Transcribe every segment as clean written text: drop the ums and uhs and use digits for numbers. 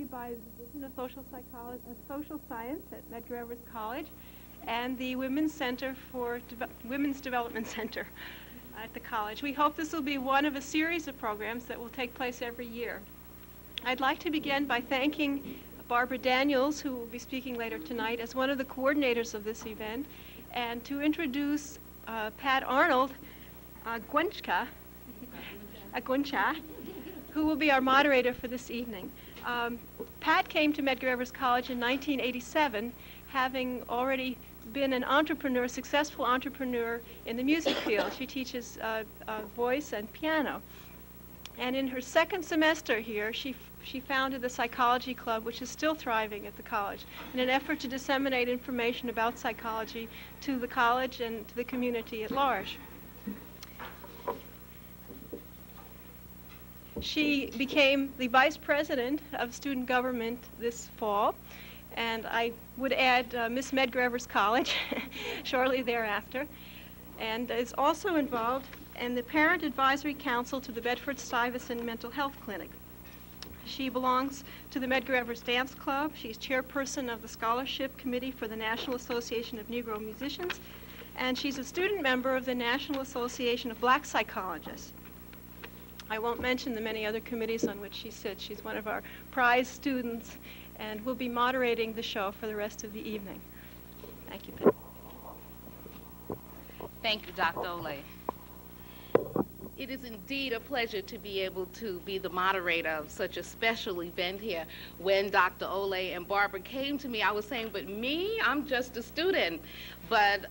sponsored by the Division of Social Science at Medgar Evers College and the Women's Development Center at the college. We hope this will be one of a series of programs that will take place every year. I'd like to begin by thanking Barbara Daniels, who will be speaking later tonight, as one of the coordinators of this event, and to introduce Pat Arnold, Aguncha, who will be our moderator for this evening. Pat came to Medgar Evers College in 1987, having already been an entrepreneur, successful entrepreneur in the music field. She teaches voice and piano. And in her second semester here, she founded the Psychology Club, which is still thriving at the college, in an effort to disseminate information about psychology to the college and to the community at large. She became the vice president of student government this fall, and I would add Miss Medgar Evers College shortly thereafter, and is also involved in the Parent Advisory Council to the Bedford-Stuyvesant Mental Health Clinic. She belongs to the Medgar Evers Dance Club. She's chairperson of the Scholarship Committee for the National Association of Negro Musicians, and she's a student member of the National Association of Black Psychologists. I won't mention the many other committees on which she sits. She's one of our prize students and will be moderating the show for the rest of the evening. Thank you, Pat. Thank you, Dr. Olea. It is indeed a pleasure to be able to be the moderator of such a special event here. When Dr. Olea and Barbara came to me, I was saying, but me, I'm just a student. But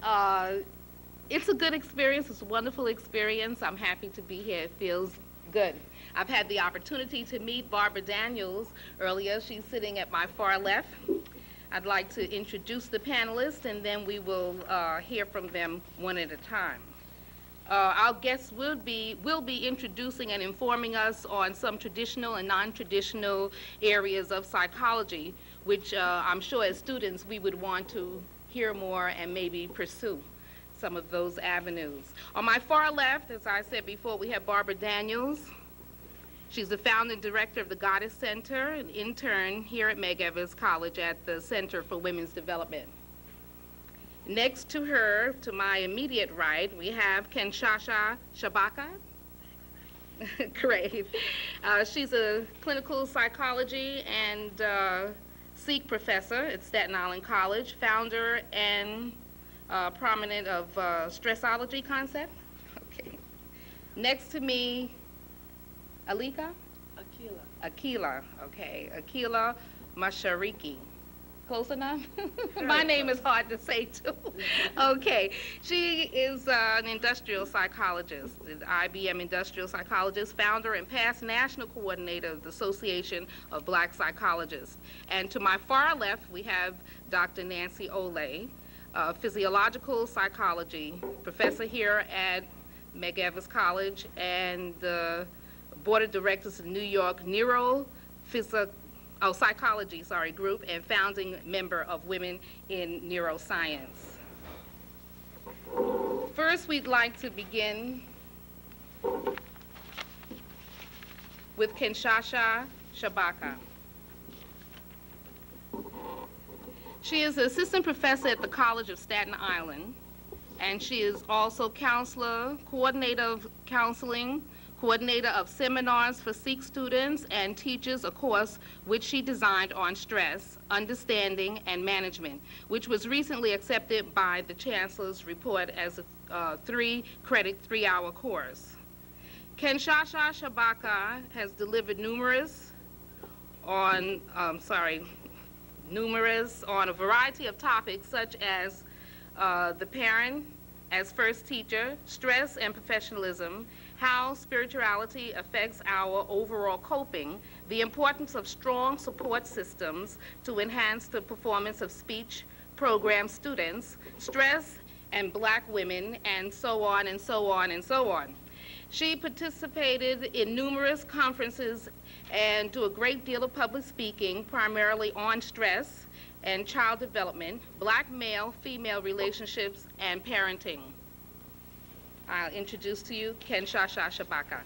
it's a good experience. It's a wonderful experience. I'm happy to be here. It feels good. I've had the opportunity to meet Barbara Daniels earlier. She's sitting at my far left. I'd like to introduce the panelists, and then we will hear from them one at a time. Our guests will be introducing and informing us on some traditional and non-traditional areas of psychology, which I'm sure as students we would want to hear more and maybe pursue some of those avenues. On my far left, as I said before, we have Barbara Daniels. She's the founding director of the Goddess Center, an intern here at Medgar Evers College at the Center for Women's Development. Next to her, to my immediate right, we have Kinshasa Chewbacca. Great. She's a clinical psychology and Sikh professor at Staten Island College, founder and prominent of Stressology concept. Okay. Next to me, Alika? Akeelah, okay. Akeelah Masha. Close enough? My name is hard to say too. Okay, she is an industrial psychologist, an IBM industrial psychologist, founder and past national coordinator of the Association of Black Psychologists. And to my far left, we have Dr. Nancy Olea, physiological psychology professor here at Medgar Evers College and the board of directors of New York Psychology group and founding member of Women in Neuroscience. First, we'd like to begin with Kinshasa Chewbacca. She is an assistant professor at the College of Staten Island, and she is also counselor, coordinator of counseling, coordinator of seminars for Sikh students, and teaches a course which she designed on stress, understanding, and management, which was recently accepted by the Chancellor's report as a 3-credit, 3-hour course. Kinshasa Chewbacca has delivered numerous on a variety of topics such as the parent as first teacher, stress and professionalism, how spirituality affects our overall coping, the importance of strong support systems to enhance the performance of speech program students, stress and Black women, and so on and so on and so on. She participated in numerous conferences and do a great deal of public speaking, primarily on stress and child development, Black male-female relationships, and parenting. I'll introduce to you Kinshasa Chewbacca.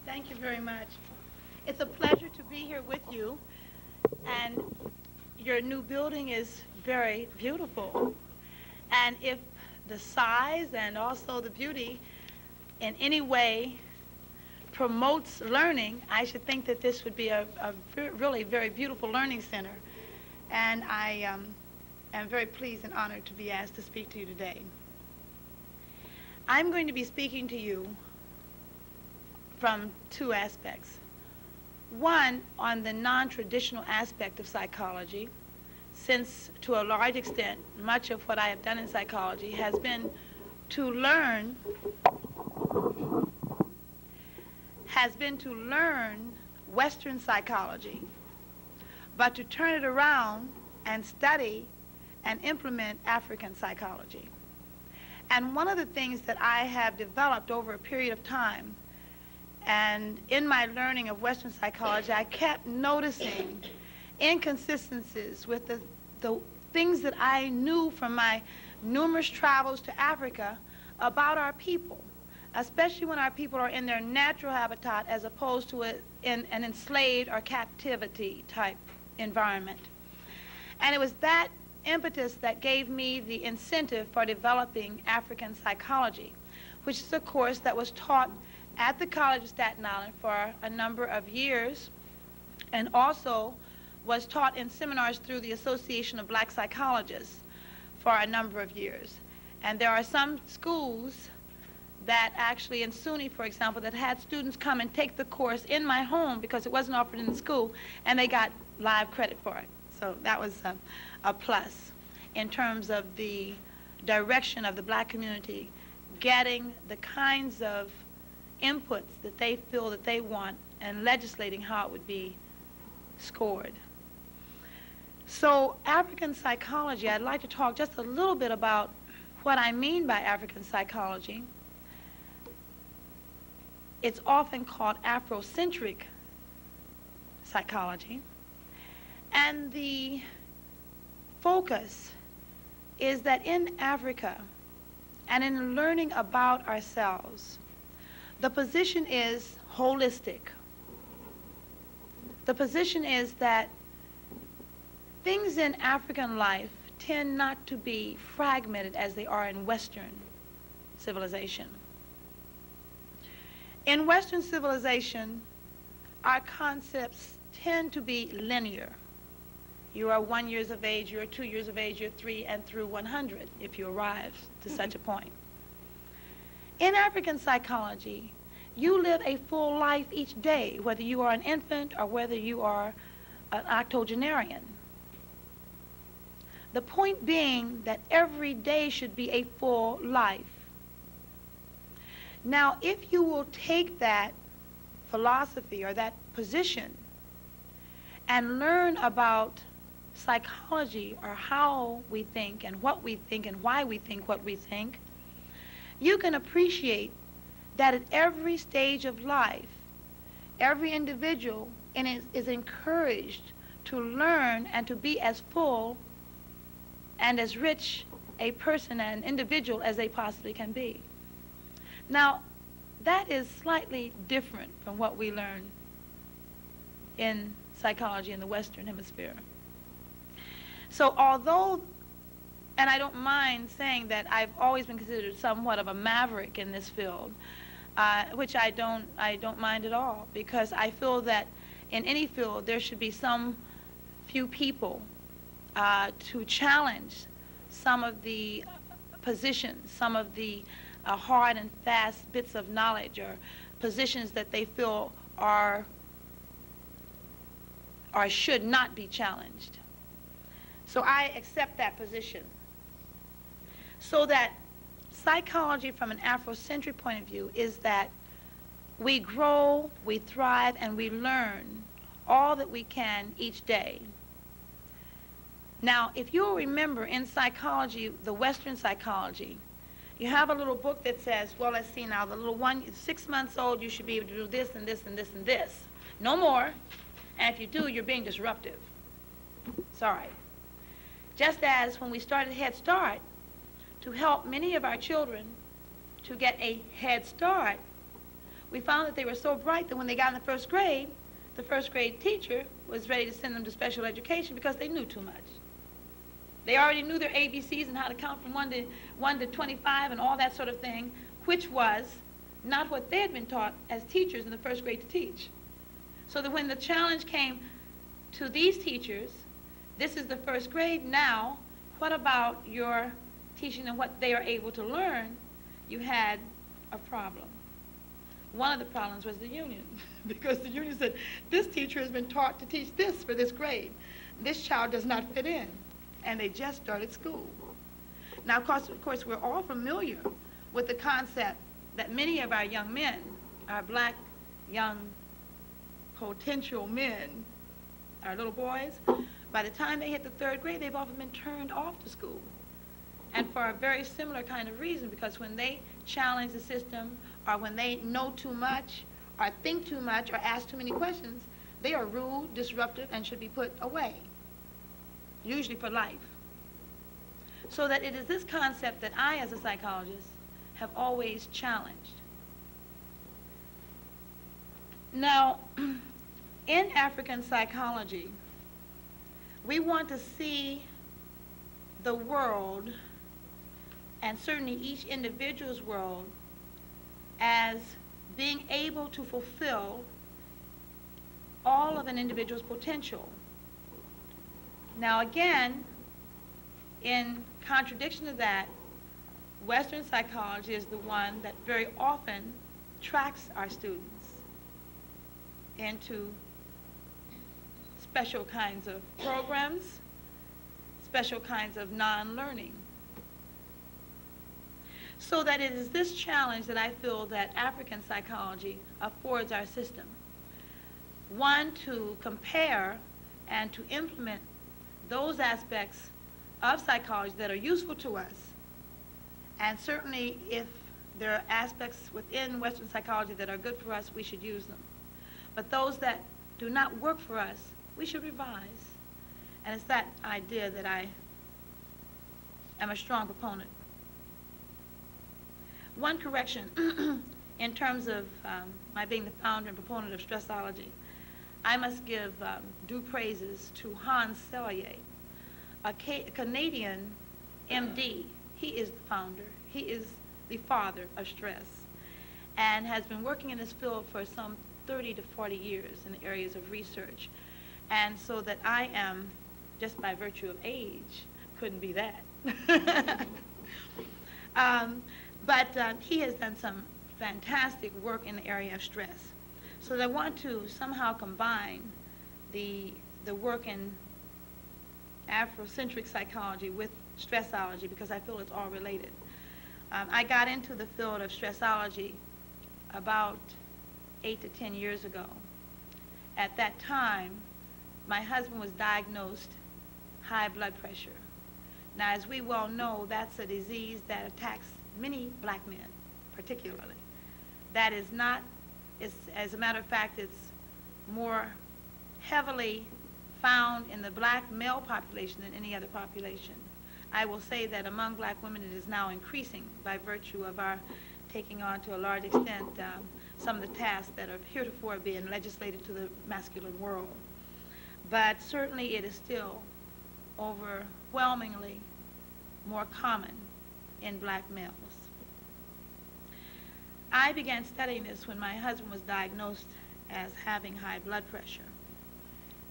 Thank you very much. It's a pleasure to be here with you. your new building is very beautiful. And if the size and also the beauty in any way promotes learning, I should think that this would be a really very beautiful learning center. And I am very pleased and honored to be asked to speak to you today. I'm going to be speaking to you from two aspects. One, on the non-traditional aspect of psychology, since to a large extent, much of what I have done in psychology has been to learn Western psychology, but to turn it around and study and implement African psychology. And one of the things that I have developed over a period of time, and in my learning of Western psychology, I kept noticing inconsistencies with the things that I knew from my numerous travels to Africa about our people, especially when our people are in their natural habitat as opposed to in an enslaved or captivity type environment. And it was that impetus that gave me the incentive for developing African psychology, which is a course that was taught at the College of Staten Island for a number of years, and also was taught in seminars through the Association of Black Psychologists for a number of years. And there are some schools that actually, in SUNY, for example, that had students come and take the course in my home because it wasn't offered in the school, and they got live credit for it. So that was a plus in terms of the direction of the black community getting the kinds of inputs that they feel that they want and legislating how it would be scored. So African psychology, I'd like to talk just a little bit about what I mean by African psychology. It's often called Afrocentric psychology. And the focus is that in Africa and in learning about ourselves, the position is holistic. The position is that things in African life tend not to be fragmented as they are in Western civilization. In Western civilization, our concepts tend to be linear. You are 1 year of age, you are 2 years of age, you're 3 and through 100 if you arrive to such a point. In African psychology, you live a full life each day, whether you are an infant or whether you are an octogenarian. The point being that every day should be a full life. Now, if you will take that philosophy or that position and learn about psychology, or how we think and what we think and why we think what we think, you can appreciate that at every stage of life, every individual is encouraged to learn and to be as full and as rich a person and individual as they possibly can be. Now, that is slightly different from what we learn in psychology in the Western Hemisphere. So although, and I don't mind saying that I've always been considered somewhat of a maverick in this field, which I don't mind at all, because I feel that in any field there should be some few people to challenge some of the positions, some of the hard and fast bits of knowledge or positions that they feel are or should not be challenged. So I accept that position. So that psychology from an Afrocentric point of view is that we grow, we thrive, and we learn all that we can each day. Now, if you'll remember in psychology, the Western psychology, you have a little book that says, well, let's see now, the little one, 6 months old, you should be able to do this and this and this and this. No more. And if you do, you're being disruptive. Sorry. Just as when we started Head Start, to help many of our children to get a head start, we found that they were so bright that when they got in the first grade, the first grade teacher was ready to send them to special education because they knew too much. They already knew their ABCs and how to count from 1 to 25 and all that sort of thing, which was not what they had been taught as teachers in the first grade to teach. So that when the challenge came to these teachers, this is the first grade now, what about your teaching them what they are able to learn? You had a problem. One of the problems was the union, because the union said, this teacher has been taught to teach this for this grade. This child does not fit in. And they just started school. Now, of course, we're all familiar with the concept that many of our young men, our black young potential men, our little boys, by the time they hit the 3rd grade, they've often been turned off to school. And for a very similar kind of reason, because when they challenge the system, or when they know too much, or think too much, or ask too many questions, they are rude, disruptive, and should be put away, usually for life. So that it is this concept that I, as a psychologist, have always challenged. Now, in African psychology, we want to see the world, and certainly each individual's world, as being able to fulfill all of an individual's potential. Now again, in contradiction to that, Western psychology is the one that very often tracks our students into special kinds of programs, special kinds of non-learning. So that it is this challenge that I feel that African psychology affords our system. One, to compare and to implement those aspects of psychology that are useful to us. And certainly if there are aspects within Western psychology that are good for us, we should use them. But those that do not work for us, we should revise. And it's that idea that I am a strong proponent. One correction in terms of my being the founder and proponent of Stressology, I must give due praises to Hans Selye, a Canadian MD. He is the founder. He is the father of stress and has been working in this field for some 30 to 40 years in the areas of research. And so that I am, just by virtue of age, couldn't be that. But he has done some fantastic work in the area of stress. So that I want to somehow combine the work in Afrocentric psychology with stressology, because I feel it's all related. I got into the field of stressology about 8 to 10 years ago. At that time, my husband was diagnosed high blood pressure. Now, as we well know, that's a disease that attacks many black men, particularly. That is not, as a matter of fact, it's more heavily found in the black male population than any other population. I will say that among black women it is now increasing by virtue of our taking on to a large extent some of the tasks that are heretofore being legislated to the masculine world. But certainly it is still overwhelmingly more common in black males. I began studying this when my husband was diagnosed as having high blood pressure.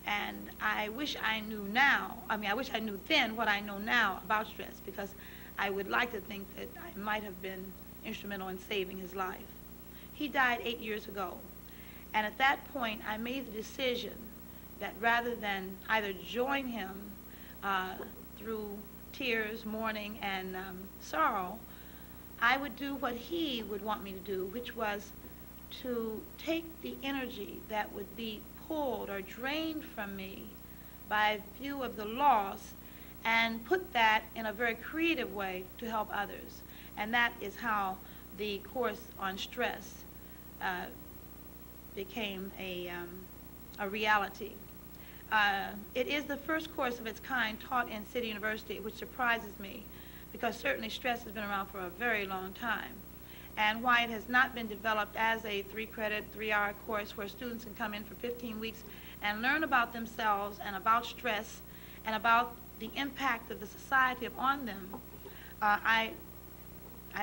And I wish I knew now, I wish I knew then what I know now about stress, because I would like to think that I might have been instrumental in saving his life. He died 8 years ago. And at that point, I made the decision that rather than either join him through tears, mourning, and sorrow, I would do what he would want me to do, which was to take the energy that would be pulled or drained from me by view of the loss and put that in a very creative way to help others. And that is how the course on stress became a reality. It is the first course of its kind taught in City University, which surprises me, because certainly stress has been around for a very long time. and why it has not been developed as a 3-credit, 3-hour course where students can come in for 15 weeks and learn about themselves and about stress and about the impact of the society on them,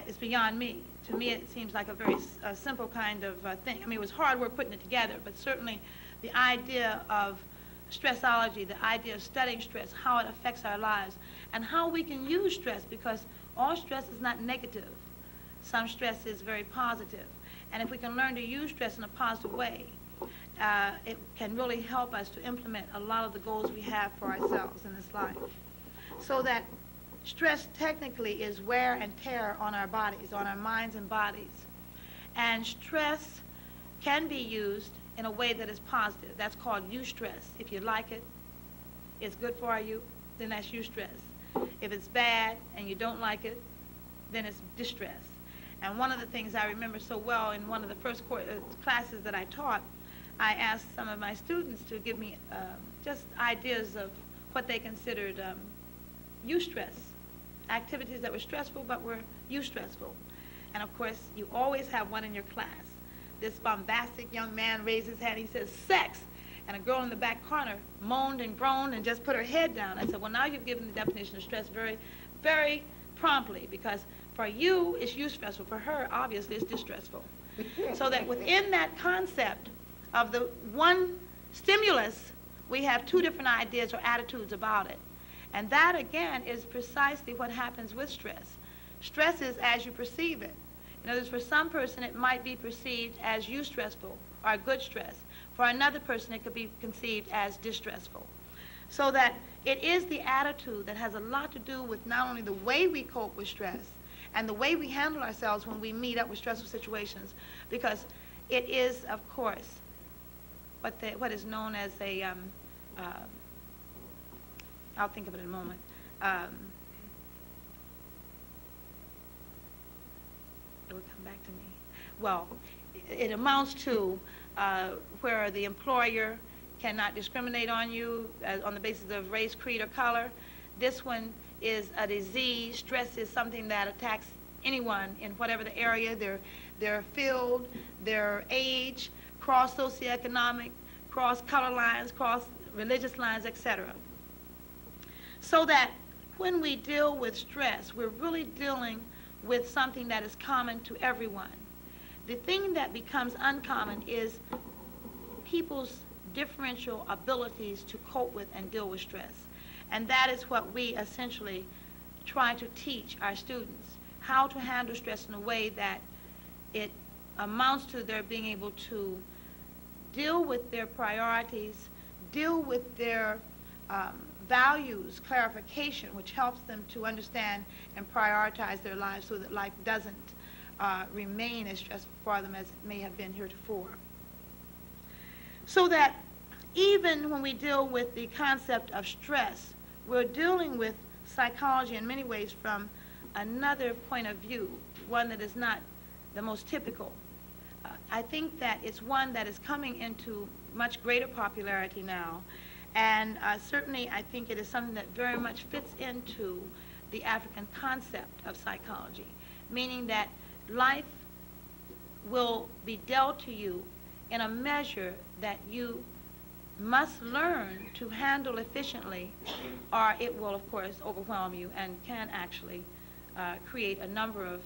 it's beyond me. To me, it seems like a very simple kind of thing. I mean, it was hard work putting it together, but certainly the idea of stressology, the idea of studying stress, how it affects our lives, and how we can use stress, because all stress is not negative. Some stress is very positive. And if we can learn to use stress in a positive way, it can really help us to implement a lot of the goals we have for ourselves in this life. So that stress technically is wear and tear on our bodies, on our minds and bodies. And stress can be used in a way that is positive. That's called eustress. If you like it, it's good for you, then that's eustress. If it's bad and you don't like it, then it's distress. And one of the things I remember so well in one of the first classes that I taught, I asked some of my students to give me just ideas of what they considered eustress, activities that were stressful but were eustressful. And of course, you always have one in your class. This bombastic young man raised his hand, he says, sex. And a girl in the back corner moaned and groaned and just put her head down. I said, well, now you've given the definition of stress very, very promptly, because for you, it's eustressful. For her, obviously, it's distressful. So that within that concept of the one stimulus, we have two different ideas or attitudes about it. And that, again, is precisely what happens with stress. Stress is as you perceive it. In other words, for some person, it might be perceived as eustressful or good stress. For another person, it could be conceived as distressful. So that it is the attitude that has a lot to do with not only the way we cope with stress and the way we handle ourselves when we meet up with stressful situations, because it is, of course, what is known as a, I'll think of it in a moment, it would come back to me. Well, it amounts to where the employer cannot discriminate on you on the basis of race, creed, or color. This one is a disease. Stress is something that attacks anyone in whatever the area, their field, their age, cross socioeconomic, cross color lines, cross religious lines, etc. So that when we deal with stress, we're really dealing with something that is common to everyone. The thing that becomes uncommon is people's differential abilities to cope with and deal with stress. And that is what we essentially try to teach our students, how to handle stress in a way that it amounts to their being able to deal with their priorities, deal with their values, clarification, which helps them to understand and prioritize their lives so that life doesn't remain as stressful for them as it may have been heretofore. So that even when we deal with the concept of stress, we're dealing with psychology in many ways from another point of view, one that is not the most typical. I think that it's one that is coming into much greater popularity now, and certainly I think it is something that very much fits into the African concept of psychology, meaning that life will be dealt to you in a measure that you must learn to handle efficiently, or it will, of course, overwhelm you and can actually create a number of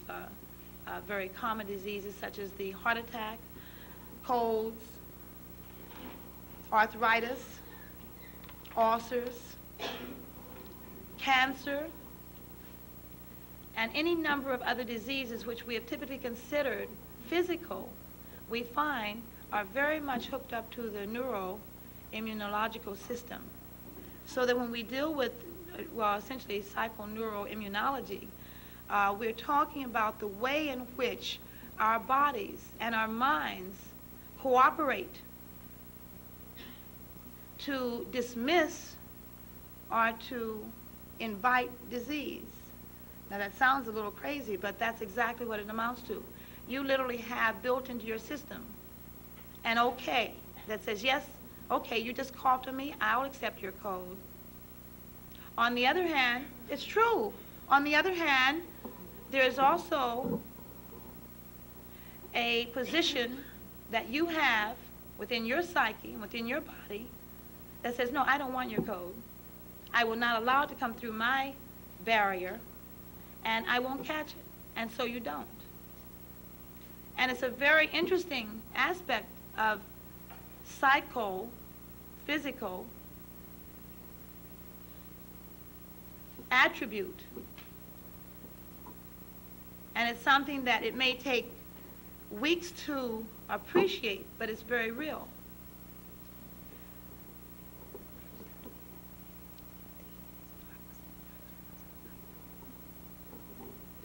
very common diseases such as the heart attack, colds, arthritis, ulcers, cancer, and any number of other diseases which we have typically considered physical, we find are very much hooked up to the neuroimmunological system. So that when we deal with, well, essentially psychoneuroimmunology, we're talking about the way in which our bodies and our minds cooperate to dismiss or to invite disease. Now that sounds a little crazy, but that's exactly what it amounts to. You literally have built into your system an okay that says, yes, okay, you just coughed on me, I'll accept your cold. On the other hand, it's true. On the other hand, there is also a position that you have within your psyche, within your body, that says, no, I don't want your code. I will not allow it to come through my barrier, and I won't catch it. And so you don't. And it's a very interesting aspect of psycho-physical attribute. And it's something that it may take weeks to appreciate, but it's very real.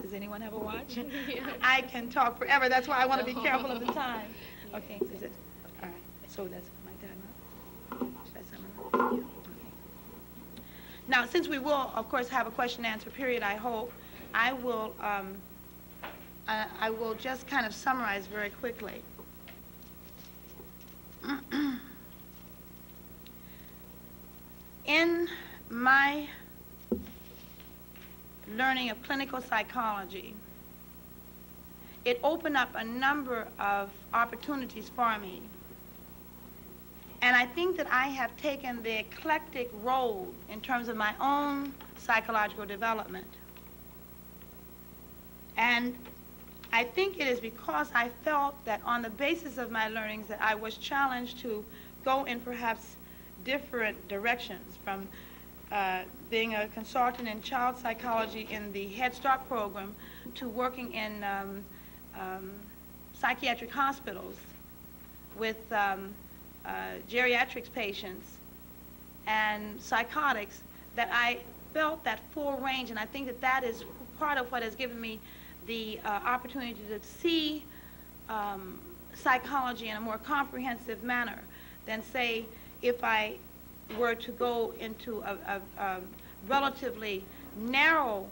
Does anyone have a watch? Yeah. I can talk forever. That's why I want to be careful of the time. Okay, is it? All right. So that's my time up. That's yeah. Okay. Now, since we will, of course, have a question and answer period, I hope, I will just kind of summarize very quickly. In my learning of clinical psychology, it opened up a number of opportunities for me. And I think that I have taken the eclectic role in terms of my own psychological development. And I think it is because I felt that on the basis of my learnings that I was challenged to go in perhaps different directions, from being a consultant in child psychology in the Head Start program to working in psychiatric hospitals with geriatrics patients and psychotics, that I felt that full range, and I think that that is part of what has given me the opportunity to see psychology in a more comprehensive manner than, say, if I were to go into a relatively narrow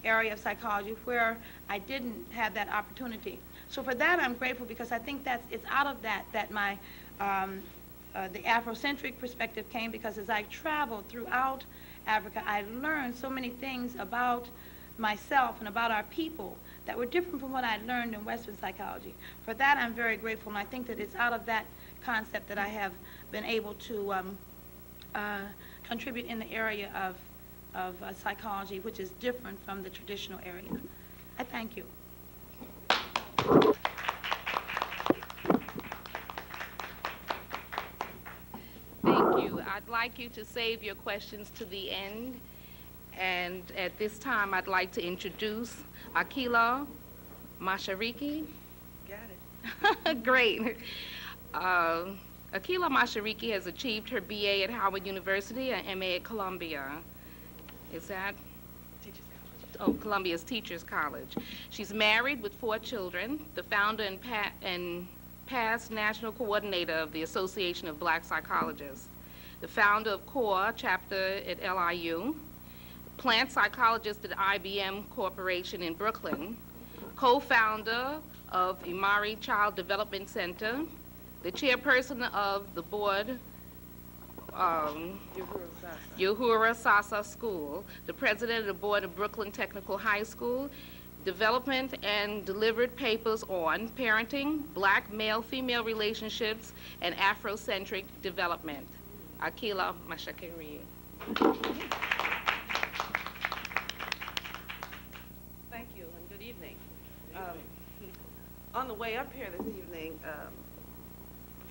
area of psychology where I didn't have that opportunity. So for that, I'm grateful, because I think it's out of that my the Afrocentric perspective came, because as I traveled throughout Africa, I learned so many things about myself and about our people that were different from what I learned in Western psychology. For that, I'm very grateful, and I think that it's out of that concept that I have been able to contribute in the area of psychology, which is different from the traditional area. I thank you. Thank you. I'd like you to save your questions to the end. And at this time, I'd like to introduce Akeelah Masha. Got it. Great. Akeelah Masha has achieved her BA at Howard University and MA at Columbia. Is that? Teachers College. Oh, Columbia's Teachers College. She's married with 4 children, the founder and past national coordinator of the Association of Black Psychologists, the founder of CORE chapter at LIU, plant psychologist at IBM Corporation in Brooklyn, co-founder of Imari Child Development Center, the chairperson of the board, Uhuru Sasa School, the president of the board of Brooklyn Technical High School, development and delivered papers on parenting, black male-female relationships, and Afrocentric development. Akeelah Masha. Thank you, and good evening. On the way up here this evening,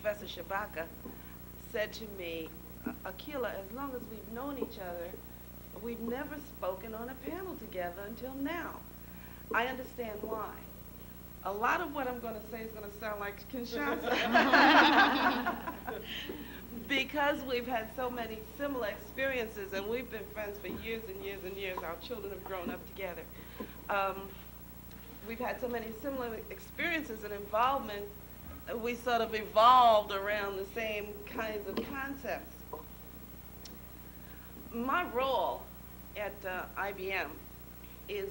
Professor Chewbacca said to me, Akeelah, as long as we've known each other, we've never spoken on a panel together until now. I understand why. A lot of what I'm going to say is going to sound like Kinshasa. Because we've had so many similar experiences, and we've been friends for years and years and years. Our children have grown up together. We've had so many similar experiences and involvement, we sort of evolved around the same kinds of concepts. My role at IBM is,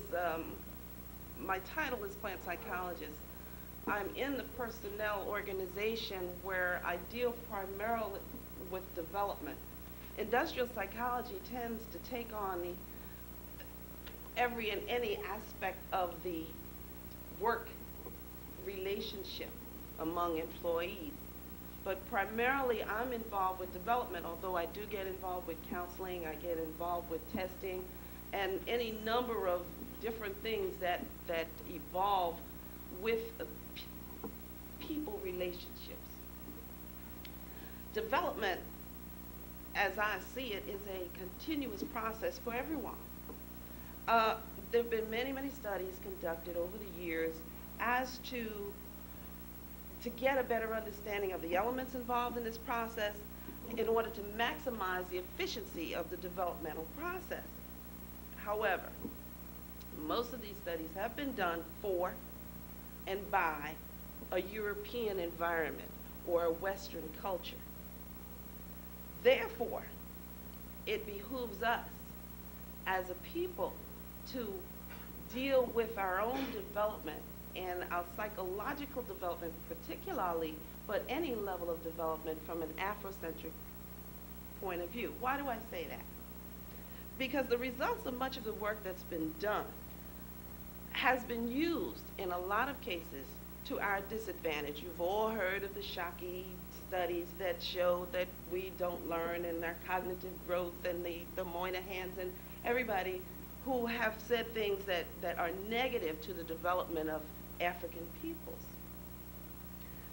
my title is plant psychologist. I'm in the personnel organization where I deal primarily with development. Industrial psychology tends to take on every and any aspect of the work relationship among employees. But primarily, I'm involved with development, although I do get involved with counseling, I get involved with testing, and any number of different things that evolve with people relationships. Development, as I see it, is a continuous process for everyone. There have been many, many studies conducted over the years as to get a better understanding of the elements involved in this process in order to maximize the efficiency of the developmental process. However, most of these studies have been done for and by a European environment or a Western culture. Therefore, it behooves us as a people to deal with our own development and our psychological development particularly, but any level of development from an Afrocentric point of view. Why do I say that? Because the results of much of the work that's been done has been used in a lot of cases to our disadvantage. You've all heard of the Shockey studies that show that we don't learn in our cognitive growth, and the Moynahans and everybody who have said things that are negative to the development of African peoples.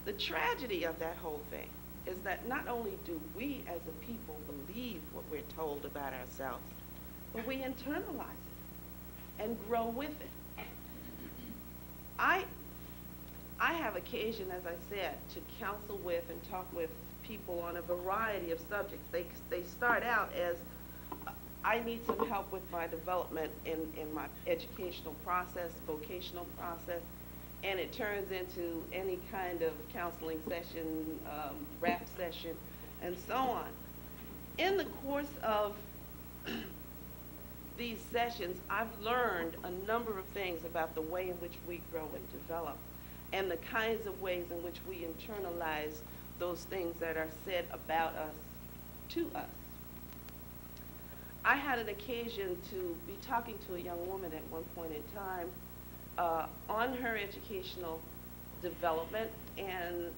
The tragedy of that whole thing is that not only do we as a people believe what we're told about ourselves, but we internalize it and grow with it. I have occasion, as I said, to counsel with and talk with people on a variety of subjects. They start out as, I need some help with my development in my educational process, vocational process, and it turns into any kind of counseling session, rap session, and so on. In the course of these sessions, I've learned a number of things about the way in which we grow and develop, and the kinds of ways in which we internalize those things that are said about us to us. I had an occasion to be talking to a young woman at one point in time on her educational development, and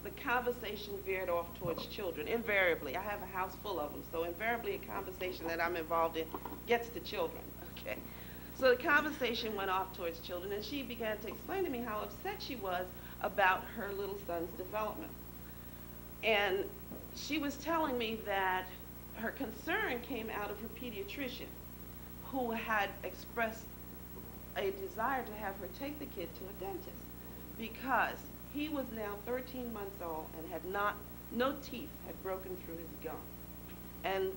the conversation veered off towards children. Invariably, I have a house full of them, so invariably a conversation that I'm involved in gets to children, okay? So the conversation went off towards children, and she began to explain to me how upset she was about her little son's development. And she was telling me that her concern came out of her pediatrician, who had expressed a desire to have her take the kid to a dentist because he was now 13 months old and had no teeth had broken through his gum. And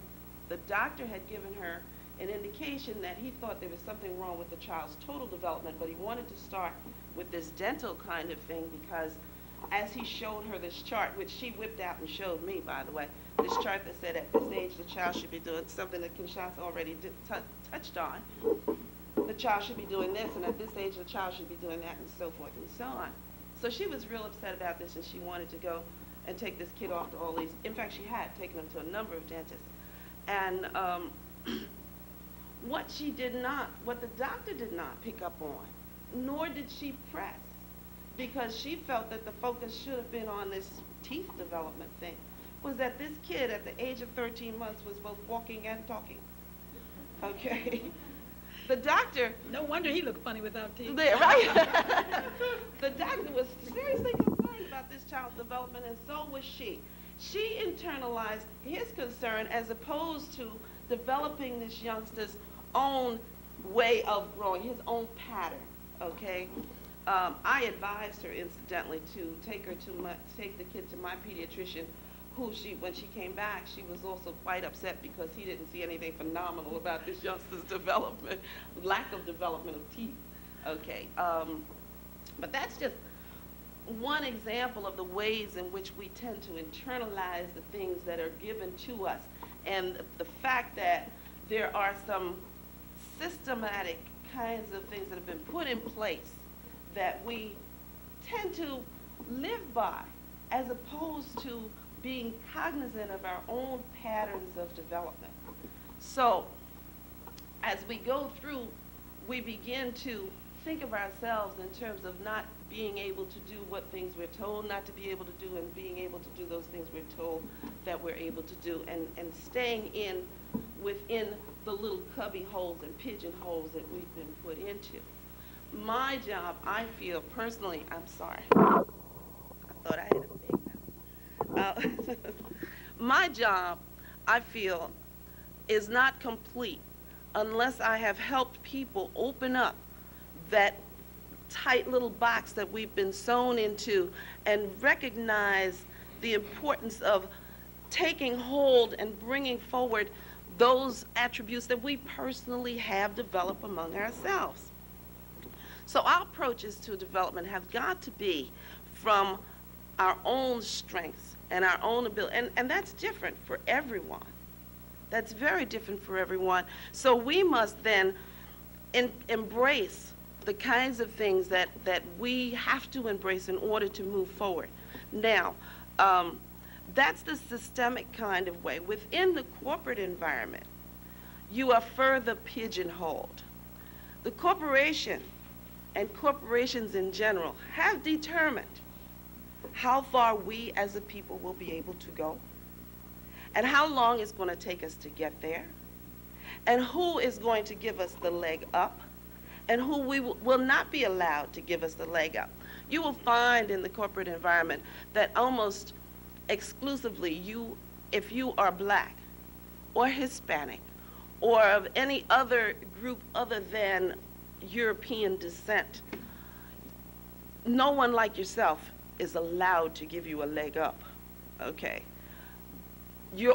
the doctor had given her an indication that he thought there was something wrong with the child's total development, but he wanted to start with this dental kind of thing because as he showed her this chart, which she whipped out and showed me, by the way, this chart that said at this age the child should be doing something that Kinshasa already touched on. The child should be doing this, and at this age the child should be doing that, and so forth and so on. So she was real upset about this, and she wanted to go and take this kid off to all these. In fact, she had taken him to a number of dentists. And what the doctor did not pick up on, nor did she press, because she felt that the focus should have been on this teeth development thing, was that this kid at the age of 13 months was both walking and talking. Okay? The doctor... No wonder he looked funny without teeth. Yeah, right? The doctor was seriously concerned about this child's development, and so was she. She internalized his concern as opposed to developing this youngster's own way of growing, his own pattern, okay? I advised her, incidentally, to take the kid to my pediatrician, who when she came back, she was also quite upset because he didn't see anything phenomenal about this youngster's development, lack of development of teeth, okay? But that's just one example of the ways in which we tend to internalize the things that are given to us, and the fact that there are some systematic kinds of things that have been put in place that we tend to live by, as opposed to being cognizant of our own patterns of development. So, as we go through, we begin to think of ourselves in terms of not being able to do what things we're told not to be able to do, and being able to do those things we're told that we're able to do, and staying within the little cubby holes and pigeonholes that we've been put into. My job, I feel personally, I'm sorry, I thought I had a big mouth. My job, I feel, is not complete unless I have helped people open up that tight little box that we've been sewn into and recognize the importance of taking hold and bringing forward those attributes that we personally have developed among ourselves. So our approaches to development have got to be from our own strengths and our own ability, and that's different for everyone. That's very different for everyone. So we must then embrace the kinds of things that we have to embrace in order to move forward. Now, that's the systemic kind of way. Within the corporate environment, you are further pigeonholed. The corporation and corporations in general have determined how far we as a people will be able to go, and how long it's going to take us to get there, and who is going to give us the leg up, and who we will not be allowed to give us the leg up. You will find in the corporate environment that almost exclusively if you are black or Hispanic or of any other group other than European descent, no one like yourself is allowed to give you a leg up, okay?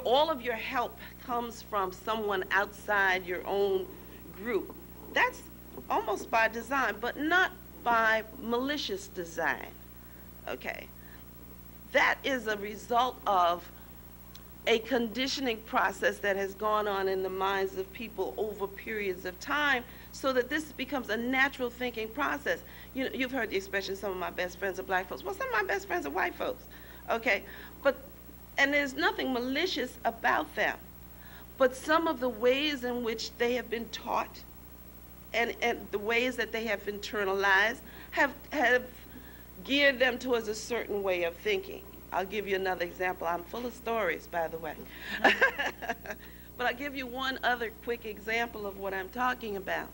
All of your help comes from someone outside your own group. That's almost by design, but not by malicious design, okay? That is a result of a conditioning process that has gone on in the minds of people over periods of time, so that this becomes a natural thinking process. You know, you've heard the expression, some of my best friends are black folks. Well, some of my best friends are white folks, okay? And there's nothing malicious about them. But some of the ways in which they have been taught and the ways that they have internalized have geared them towards a certain way of thinking. I'll give you another example. I'm full of stories, by the way. But I'll give you one other quick example of what I'm talking about.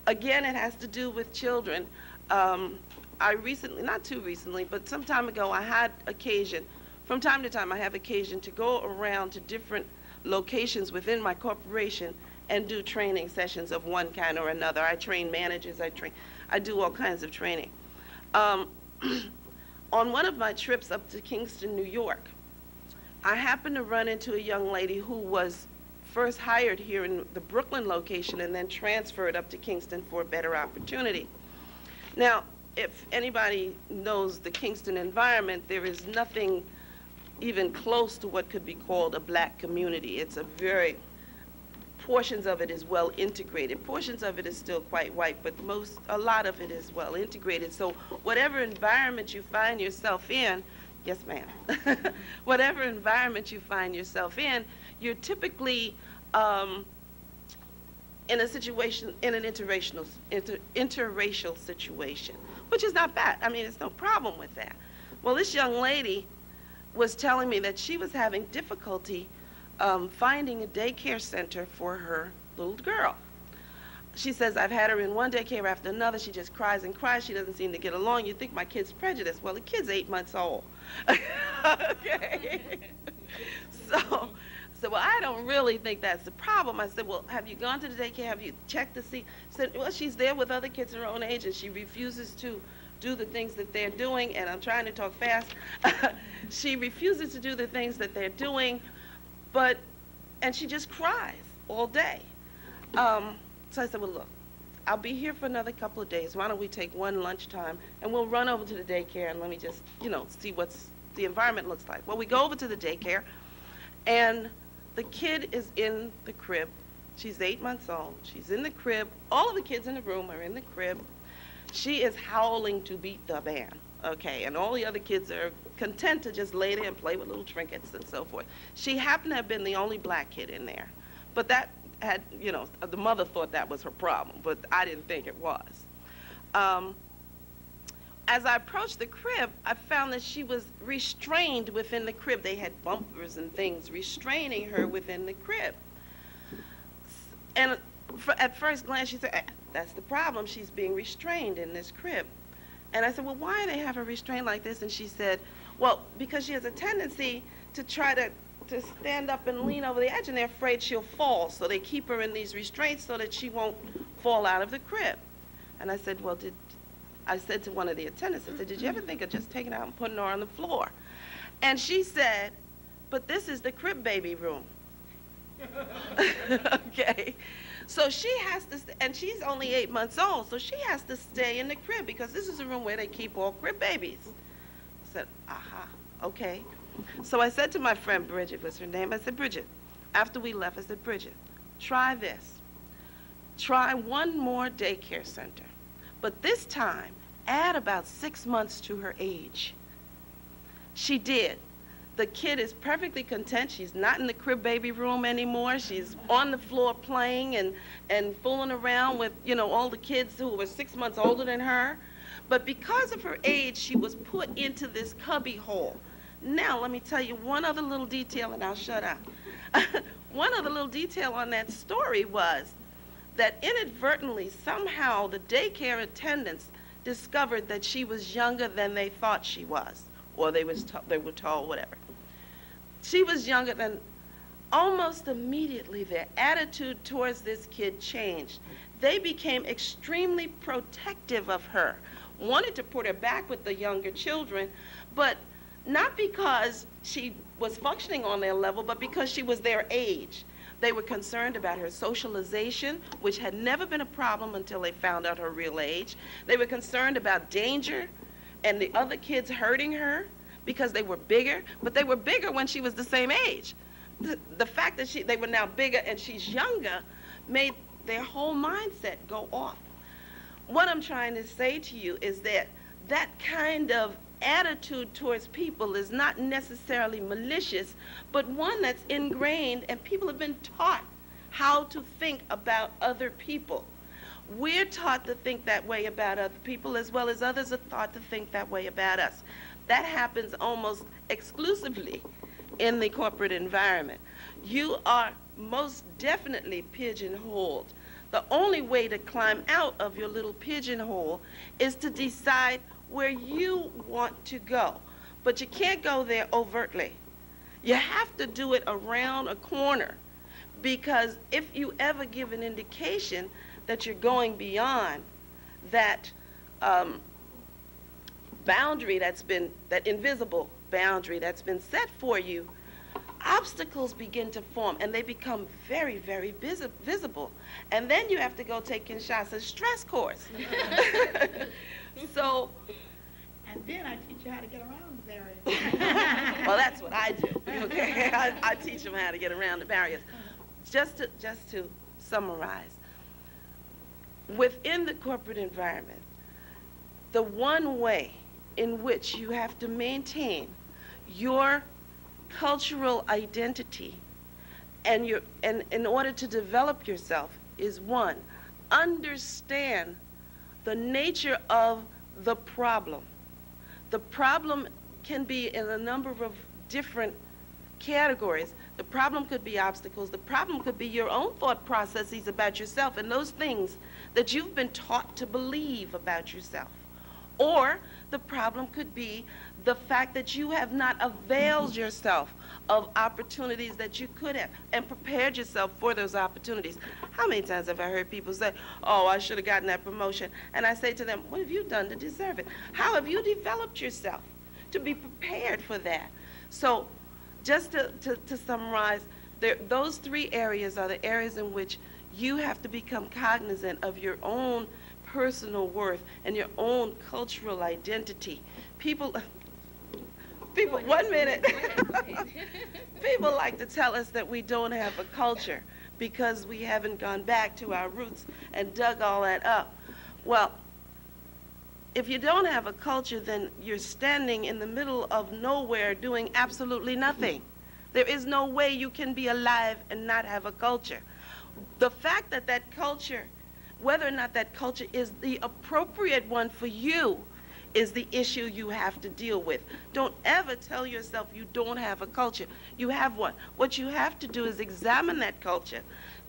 Again, it has to do with children. I recently, not too recently, but some time ago, I had occasion, from time to time I have occasion to go around to different locations within my corporation and do training sessions of one kind or another. I train managers, I do all kinds of training. On one of my trips up to Kingston, New York, I happened to run into a young lady who was first hired here in the Brooklyn location and then transferred up to Kingston for a better opportunity. Now, if anybody knows the Kingston environment, there is nothing even close to what could be called a black community. It's portions of it is well integrated. Portions of it is still quite white, but a lot of it is well integrated. So whatever environment you find yourself in, yes ma'am, whatever environment you find yourself in, you're typically in a situation, in an interracial situation, which is not bad. I mean, there's no problem with that. Well, this young lady was telling me that she was having difficulty finding a daycare center for her little girl. She says, I've had her in one daycare after another. She just cries and cries. She doesn't seem to get along. You think my kid's prejudiced. Well, the kid's 8 months old. Okay. So, well, I don't really think that's the problem. I said, well, have you gone to the daycare? Have you checked to see? She said, well, she's there with other kids her own age, and she refuses to do the things that they're doing, and I'm trying to talk fast. She refuses to do the things that they're doing, and she just cries all day. So I said, well, look, I'll be here for another couple of days. Why don't we take one lunchtime, and we'll run over to the daycare, and let me just, see what the environment looks like. Well, we go over to the daycare, and the kid is in the crib. She's 8 months old. She's in the crib. All of the kids in the room are in the crib. She is howling to beat the band, okay? And all the other kids are content to just lay there and play with little trinkets and so forth. She happened to have been the only black kid in there. But that had, the mother thought that was her problem, but I didn't think it was. as I approached the crib, I found that she was restrained within the crib. They had bumpers and things restraining her within the crib. And at first glance, she said, that's the problem. She's being restrained in this crib. And I said, well, why do they have her restrained like this? And she said, well, because she has a tendency to try to stand up and lean over the edge, and they're afraid she'll fall. So they keep her in these restraints so that she won't fall out of the crib. And I said, well, I said to one of the attendants, I said, did you ever think of just taking her out and putting her on the floor? And she said, but this is the crib baby room. Okay. So she has to, and she's only 8 months old, so she has to stay in the crib because this is a room where they keep all crib babies. I said, aha, okay. So I said to my friend Bridget, was her name, I said, Bridget, after we left, I said, Bridget, try this. Try one more daycare center, but this time, add about 6 months to her age. She did. The kid is perfectly content. She's not in the crib baby room anymore. She's on the floor playing and fooling around with, you know, all the kids who were 6 months older than her. But because of her age, she was put into this cubby hole. Now, let me tell you one other little detail, and I'll shut up. One other little detail on that story was that inadvertently, somehow, the daycare attendants discovered that she was younger than they thought she was, or they were told, whatever. She was younger than, almost immediately their attitude towards this kid changed. They became extremely protective of her, wanted to put her back with the younger children, but not because she was functioning on their level, but because she was their age. They were concerned about her socialization, which had never been a problem until they found out her real age. They were concerned about danger and the other kids hurting her because they were bigger, but they were bigger when she was the same age. The fact that they were now bigger and she's younger made their whole mindset go off. What I'm trying to say to you is that that kind of attitude towards people is not necessarily malicious, but one that's ingrained, and people have been taught how to think about other people. We're taught to think that way about other people as well as others are taught to think that way about us. That happens almost exclusively in the corporate environment. You are most definitely pigeonholed. The only way to climb out of your little pigeonhole is to decide where you want to go. But you can't go there overtly. You have to do it around a corner, because if you ever give an indication that you're going beyond that boundary that invisible boundary that's been set for you, obstacles begin to form and they become very, very visible. And then you have to go take Kinshasa's stress course. So, and then I teach you how to get around the barriers. well, that's what I do. Okay, I teach them how to get around the barriers. Just to summarize, within the corporate environment, the one way in which you have to maintain your cultural identity and in order to develop yourself is, one, understand the nature of the problem. The problem can be in a number of different categories. The problem could be obstacles. The problem could be your own thought processes about yourself and those things that you've been taught to believe about yourself. Or the problem could be the fact that you have not availed yourself of opportunities that you could have and prepared yourself for those opportunities. How many times have I heard people say, oh, I should have gotten that promotion? And I say to them, what have you done to deserve it? How have you developed yourself to be prepared for that? So just to summarize, those three areas are the areas in which you have to become cognizant of your own personal worth and your own cultural identity. People, 1 minute. People like to tell us that we don't have a culture because we haven't gone back to our roots and dug all that up. Well, if you don't have a culture, then you're standing in the middle of nowhere doing absolutely nothing. There is no way you can be alive and not have a culture. The fact that that culture Whether or not that culture is the appropriate one for you is the issue you have to deal with. Don't ever tell yourself you don't have a culture. You have one. What you have to do is examine that culture,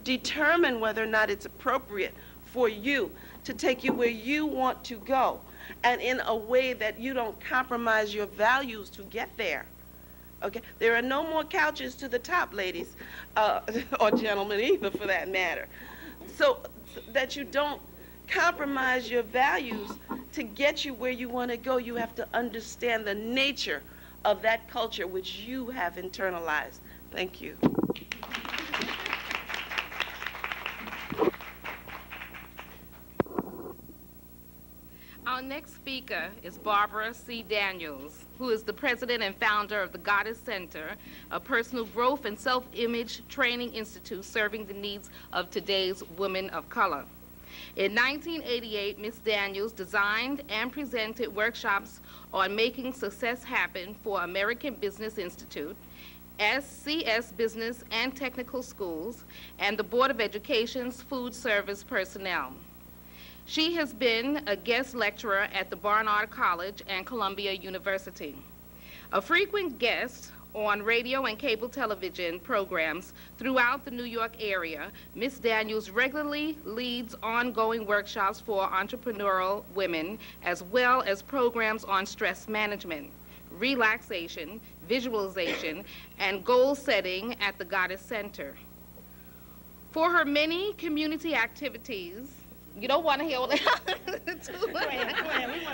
determine whether or not it's appropriate for you to take you where you want to go, and in a way that you don't compromise your values to get there. Okay? There are no more couches to the top, ladies, or gentlemen either for that matter. So that you don't compromise your values to get you where you want to go. You have to understand the nature of that culture which you have internalized. Thank you. Our next speaker is Barbara C. Daniels, who is the president and founder of the Goddess Center, a personal growth and self-image training institute serving the needs of today's women of color. In 1988, Ms. Daniels designed and presented workshops on making success happen for American Business Institute, SCS Business and Technical Schools, and the Board of Education's food service personnel. She has been a guest lecturer at the Barnard College and Columbia University. A frequent guest on radio and cable television programs throughout the New York area, Ms. Daniels regularly leads ongoing workshops for entrepreneurial women, as well as programs on stress management, relaxation, visualization, and goal setting at the Goddess Center. For her many community activities, you don't want to hear all that?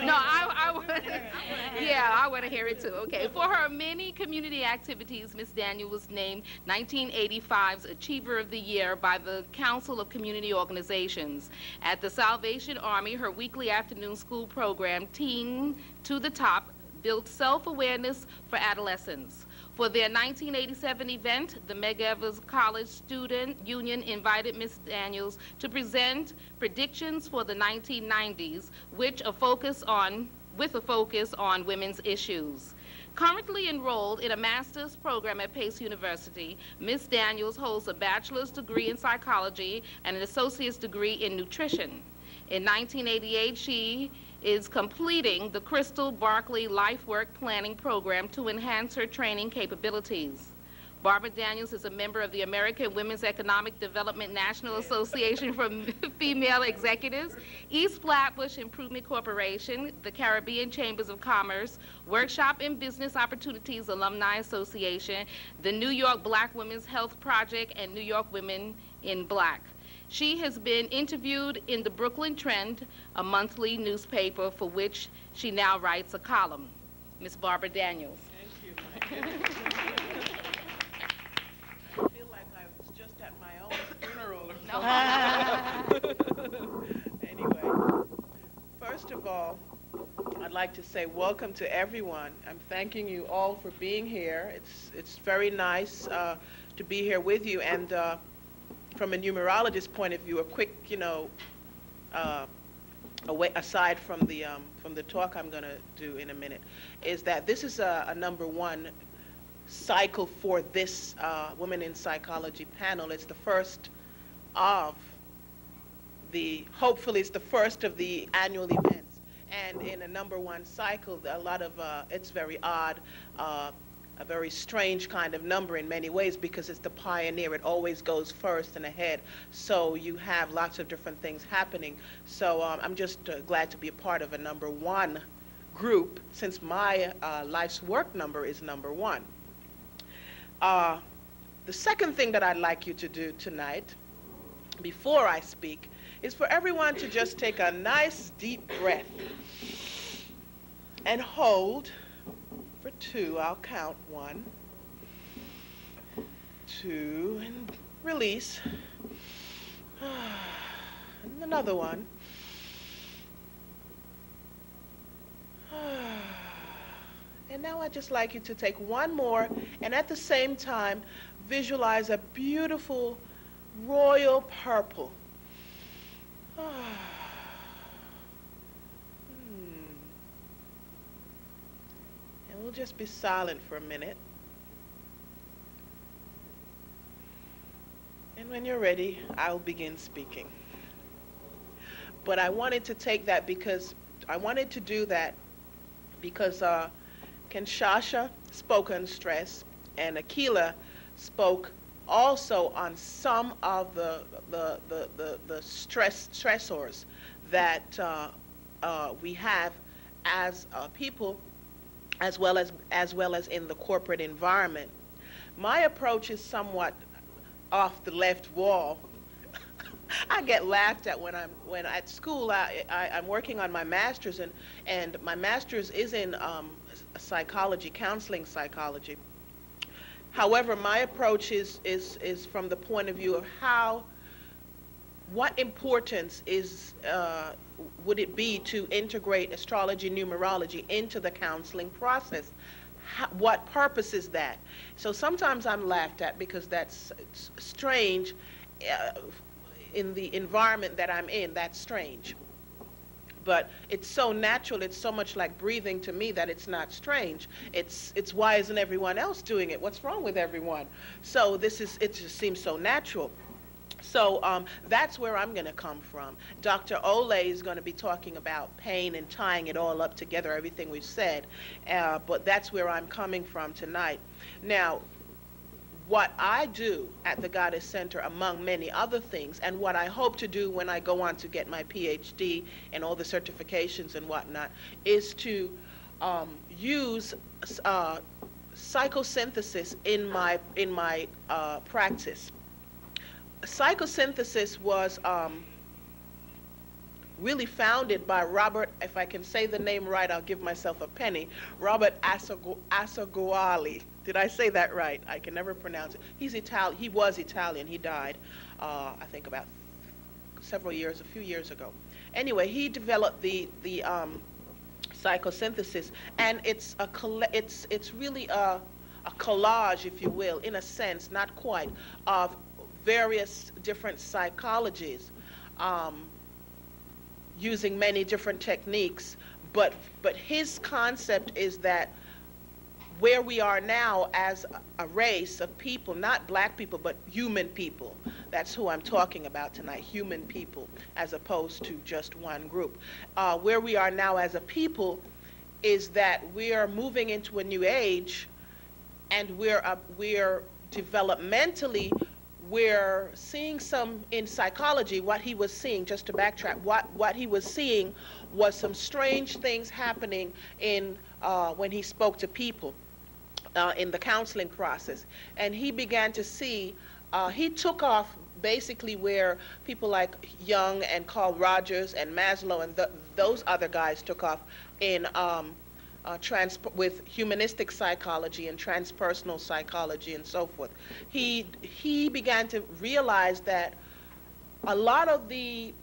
No, I want to hear it too. Okay. For her many community activities, Ms. Daniel was named 1985's Achiever of the Year by the Council of Community Organizations. At the Salvation Army, her weekly afternoon school program, Teen to the Top, built self-awareness for adolescents. For their 1987 event, the Medgar Evers College Student Union invited Ms. Daniels to present predictions for the 1990s, with a focus on women's issues. Currently enrolled in a master's program at Pace University, Ms. Daniels holds a bachelor's degree in psychology and an associate's degree in nutrition. In 1988, she is completing the Crystal Barkley Life Work Planning Program to enhance her training capabilities. Barbara Daniels is a member of the American Women's Economic Development National Association for Female Executives, East Flatbush Improvement Corporation, the Caribbean Chambers of Commerce, Workshop in Business Opportunities Alumni Association, the New York Black Women's Health Project, and New York Women in Black. She has been interviewed in the Brooklyn Trend, a monthly newspaper for which she now writes a column. Ms. Barbara Daniels. Thank you. I feel like I was just at my own funeral or something. Anyway, first of all, I'd like to say welcome to everyone. I'm thanking you all for being here. It's very nice to be here with you, and from a numerologist point of view, a quick, aside from the talk I'm going to do in a minute, is that this is a #1 cycle for this Women in Psychology panel. It's the first of hopefully it's the first of the annual events. And in a #1 cycle, a lot of, it's very odd, a very strange kind of number in many ways, because it's the pioneer. It always goes first and ahead. So you have lots of different things happening. So I'm just glad to be a part of a #1 group, since my life's work number is #1. The second thing that I'd like you to do tonight, before I speak, is for everyone to just take a nice deep breath and hold for 2. I'll count 1, 2, and release. And another one. And now I'd just like you to take one more, and at the same time, visualize a beautiful royal purple. And we'll just be silent for a minute. And when you're ready, I'll begin speaking. But I wanted to take that because I wanted to do that because Kinshasa spoke on stress, and Akeelah spoke also on some of the stressors that we have as people, as well as in the corporate environment. My approach is somewhat off the left wall. I get laughed at when at school. I'm working on my master's, and my master's is in psychology, counseling psychology. However, my approach is from the point of view of what importance would it be to integrate astrology, numerology into the counseling process? What purpose is that? So sometimes I'm laughed at because that's strange. In the environment that I'm in, that's strange. But it's so natural, it's so much like breathing to me that it's not strange. It's why isn't everyone else doing it? What's wrong with everyone? So it just seems so natural. So that's where I'm going to come from. Dr. Olea is going to be talking about pain and tying it all up together, everything we've said. But that's where I'm coming from tonight. Now, what I do at the Goddess Center, among many other things, and what I hope to do when I go on to get my PhD and all the certifications and whatnot, is to use psychosynthesis in my practice. Psychosynthesis was really founded by Robert, if I can say the name right, I'll give myself a penny, Robert Asaguali. Did I say that right? I can never pronounce it. He's Italian. He was Italian. He died, I think, about a few years ago. Anyway, he developed the psychosynthesis, and it's really a collage, if you will, in a sense, not quite, of various different psychologies, using many different techniques. But his concept is that where we are now as a race of people, not black people, but human people. That's who I'm talking about tonight, human people, as opposed to just one group. Where we are now as a people is that we are moving into a new age, and we're developmentally, we're seeing some in psychology, what he was seeing, just to backtrack, what he was seeing was some strange things happening when he spoke to people. In the counseling process, and he began to see, he took off basically where people like Jung and Carl Rogers and Maslow and those other guys took off in with humanistic psychology and transpersonal psychology and so forth. He began to realize that a lot of the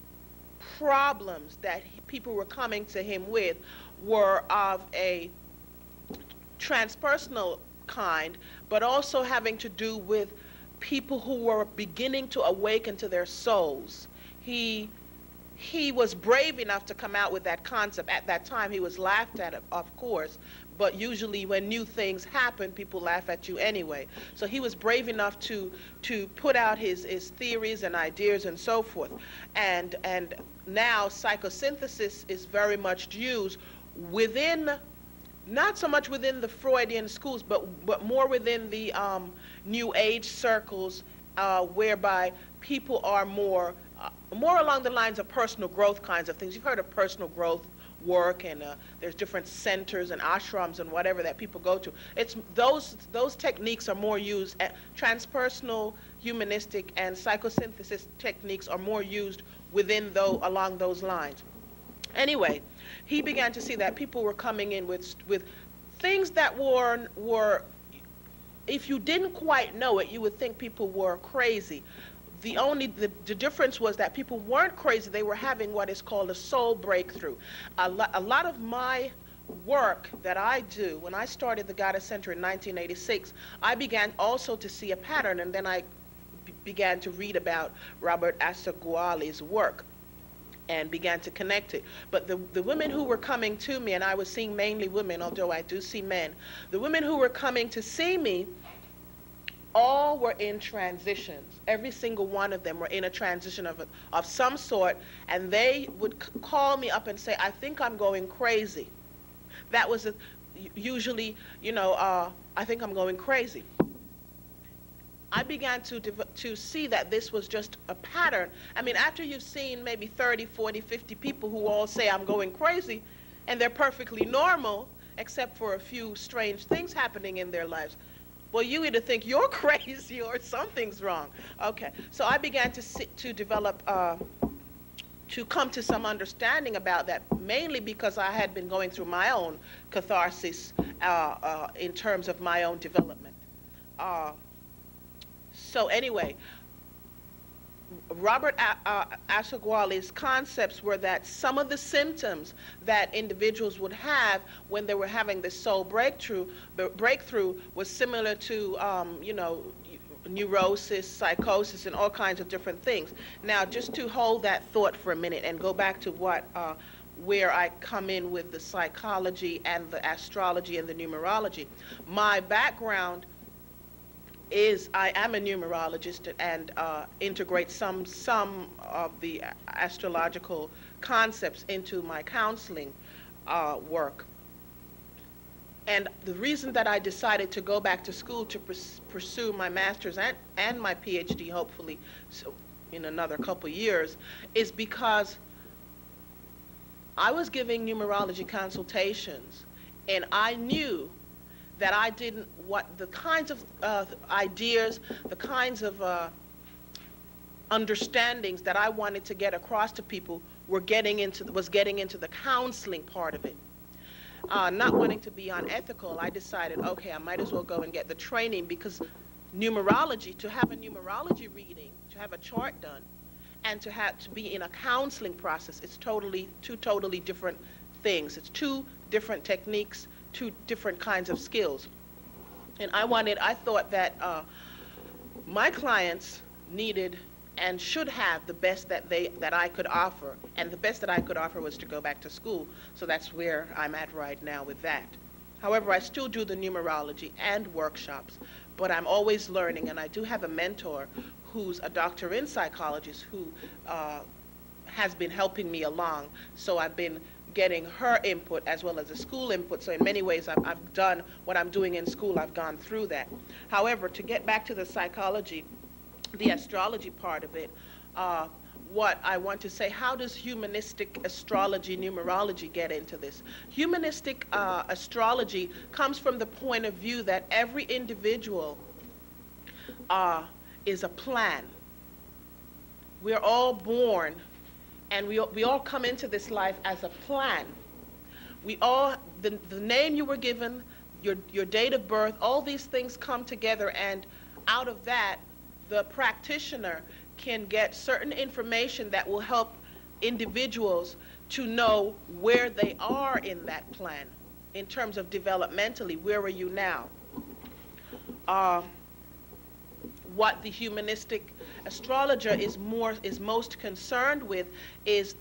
problems that people were coming to him with were of a transpersonal kind, but also having to do with people who were beginning to awaken to their souls. He was brave enough to come out with that concept. At that time, he was laughed at, of course, but usually when new things happen, people laugh at you anyway. So he was brave enough to put out his theories and ideas and so forth. And now psychosynthesis is very much used within, not so much within the Freudian schools, but more within the New Age circles, whereby people are more along the lines of personal growth kinds of things. You've heard of personal growth work, and there's different centers and ashrams and whatever that people go to. It's those techniques are more used. Transpersonal, humanistic, and psychosynthesis techniques are more used along those lines. Anyway, he began to see that people were coming in with things that were, if you didn't quite know it, you would think people were crazy. The difference was that people weren't crazy. They were having what is called a soul breakthrough. A lot of my work that I do, when I started the Goddess Center in 1986, I began also to see a pattern, and then I began to read about Robert Asaguali's work and began to connect it. But the women who were coming to me, and I was seeing mainly women, although I do see men, the women who were coming to see me all were in transitions. Every single one of them were in a transition of some sort, and they would call me up and say, I think I'm going crazy. That was usually, I think I'm going crazy. I began to see that this was just a pattern. I mean, after you've seen maybe 30, 40, 50 people who all say I'm going crazy, and they're perfectly normal, except for a few strange things happening in their lives, well, you either think you're crazy or something's wrong. Okay, so I began to develop, to come to some understanding about that, mainly because I had been going through my own catharsis in terms of my own development. So anyway, Robert Asagwale's concepts were that some of the symptoms that individuals would have when they were having this soul breakthrough was similar to, neurosis, psychosis, and all kinds of different things. Now, just to hold that thought for a minute and go back to where I come in with the psychology and the astrology and the numerology. My background is I am a numerologist and integrate some of the astrological concepts into my counseling work. And the reason that I decided to go back to school to pursue my master's and my PhD, hopefully, so in another couple years, is because I was giving numerology consultations, and I knew that I didn't, the kinds of ideas, the kinds of understandings that I wanted to get across to people was getting into the counseling part of it. Not wanting to be unethical, I decided, okay, I might as well go and get the training, because numerology, to have a numerology reading, to have a chart done, and to be in a counseling process, it's two totally different things. It's two different techniques, two different kinds of skills. And I thought that my clients needed and should have the best that I could offer, and the best that I could offer was to go back to school. So that's where I'm at right now with that. However, I still do the numerology and workshops, but I'm always learning, and I do have a mentor who's a doctor in psychology who has been helping me along. So I've been getting her input as well as the school input. So in many ways, I've done what I'm doing in school. I've gone through that. However, to get back to the psychology, the astrology part of it, what I want to say, how does humanistic astrology, numerology get into this? Humanistic astrology comes from the point of view that every individual is a plan. We're all born, and we all come into this life as a plan. We all, the name you were given, your date of birth, all these things come together, and out of that, the practitioner can get certain information that will help individuals to know where they are in that plan in terms of developmentally. Where are you now? What the humanistic astrologer is most concerned with is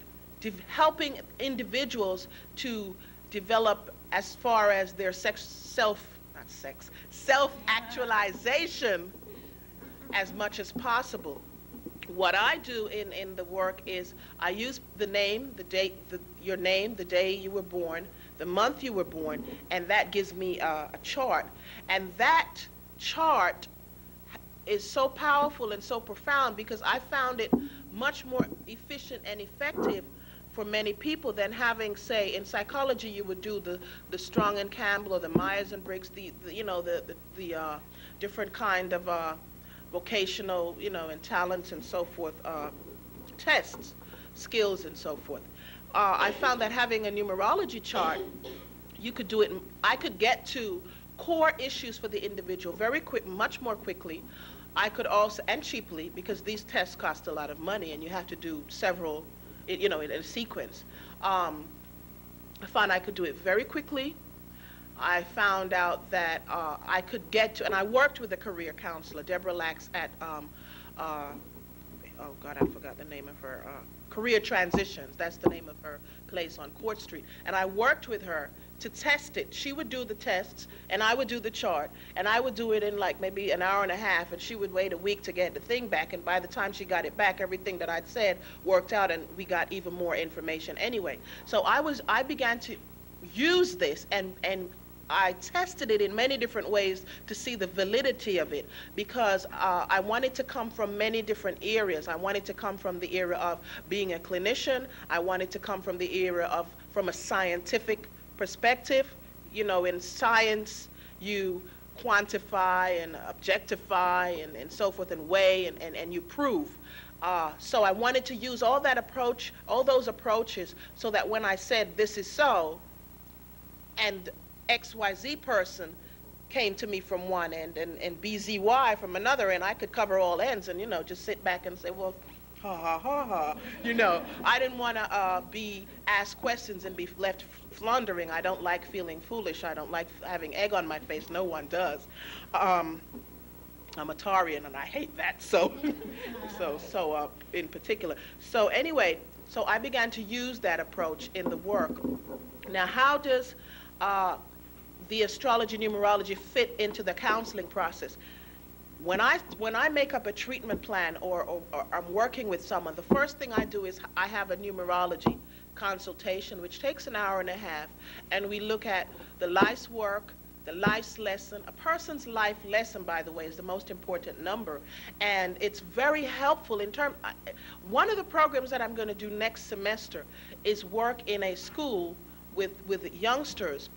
helping individuals to develop as far as their self-actualization as much as possible. What I do in the work is I use the name, the date, your name, the day you were born, the month you were born, and that gives me a chart. And that chart is so powerful and so profound because I found it much more efficient and effective for many people than having, say, in psychology you would do the Strong and Campbell or the Myers and Briggs, the different kind of vocational, and talents and so forth, tests, skills and so forth. I found that having a numerology chart, you could do it, I could get to core issues for the individual very quick, much more quickly. I could also, and cheaply, because these tests cost a lot of money and you have to do several, in a sequence. I found I could do it very quickly. I found out that I could get to, and I worked with a career counselor, Deborah Lax at oh God, I forgot the name of her, Career Transitions. That's the name of her place on Court Street. And I worked with her to test it. She would do the tests, and I would do the chart, and I would do it in like maybe an hour and a half, and she would wait a week to get the thing back, and by the time she got it back, everything that I'd said worked out, and we got even more information anyway. So I began to use this, and I tested it in many different ways to see the validity of it, because I wanted to come from many different areas. I wanted to come from the area of being a clinician. I wanted to come from the area of, from a scientific perspective. You know, in science, you quantify and objectify and so forth, and weigh and you prove. So I wanted to use all that approach, all those approaches, so that when I said this is so, and XYZ person came to me from one end and BZY from another end, I could cover all ends and, you know, just sit back and say, well, ha ha ha ha. You know, I didn't want to be asked questions and be left floundering. I don't like feeling foolish. I don't like having egg on my face. No one does. I'm a Tarian and I hate that. So, in particular. So anyway, so I began to use that approach in the work. Now, how does the astrology numerology fit into the counseling process? When I make up a treatment plan or I'm working with someone, the first thing I do is I have a numerology consultation, which takes an hour and a half, and we look at the life's work, the life's lesson. A person's life lesson, by the way, is the most important number, and it's very helpful in terms. One of the programs that I'm going to do next semester is work in a school with youngsters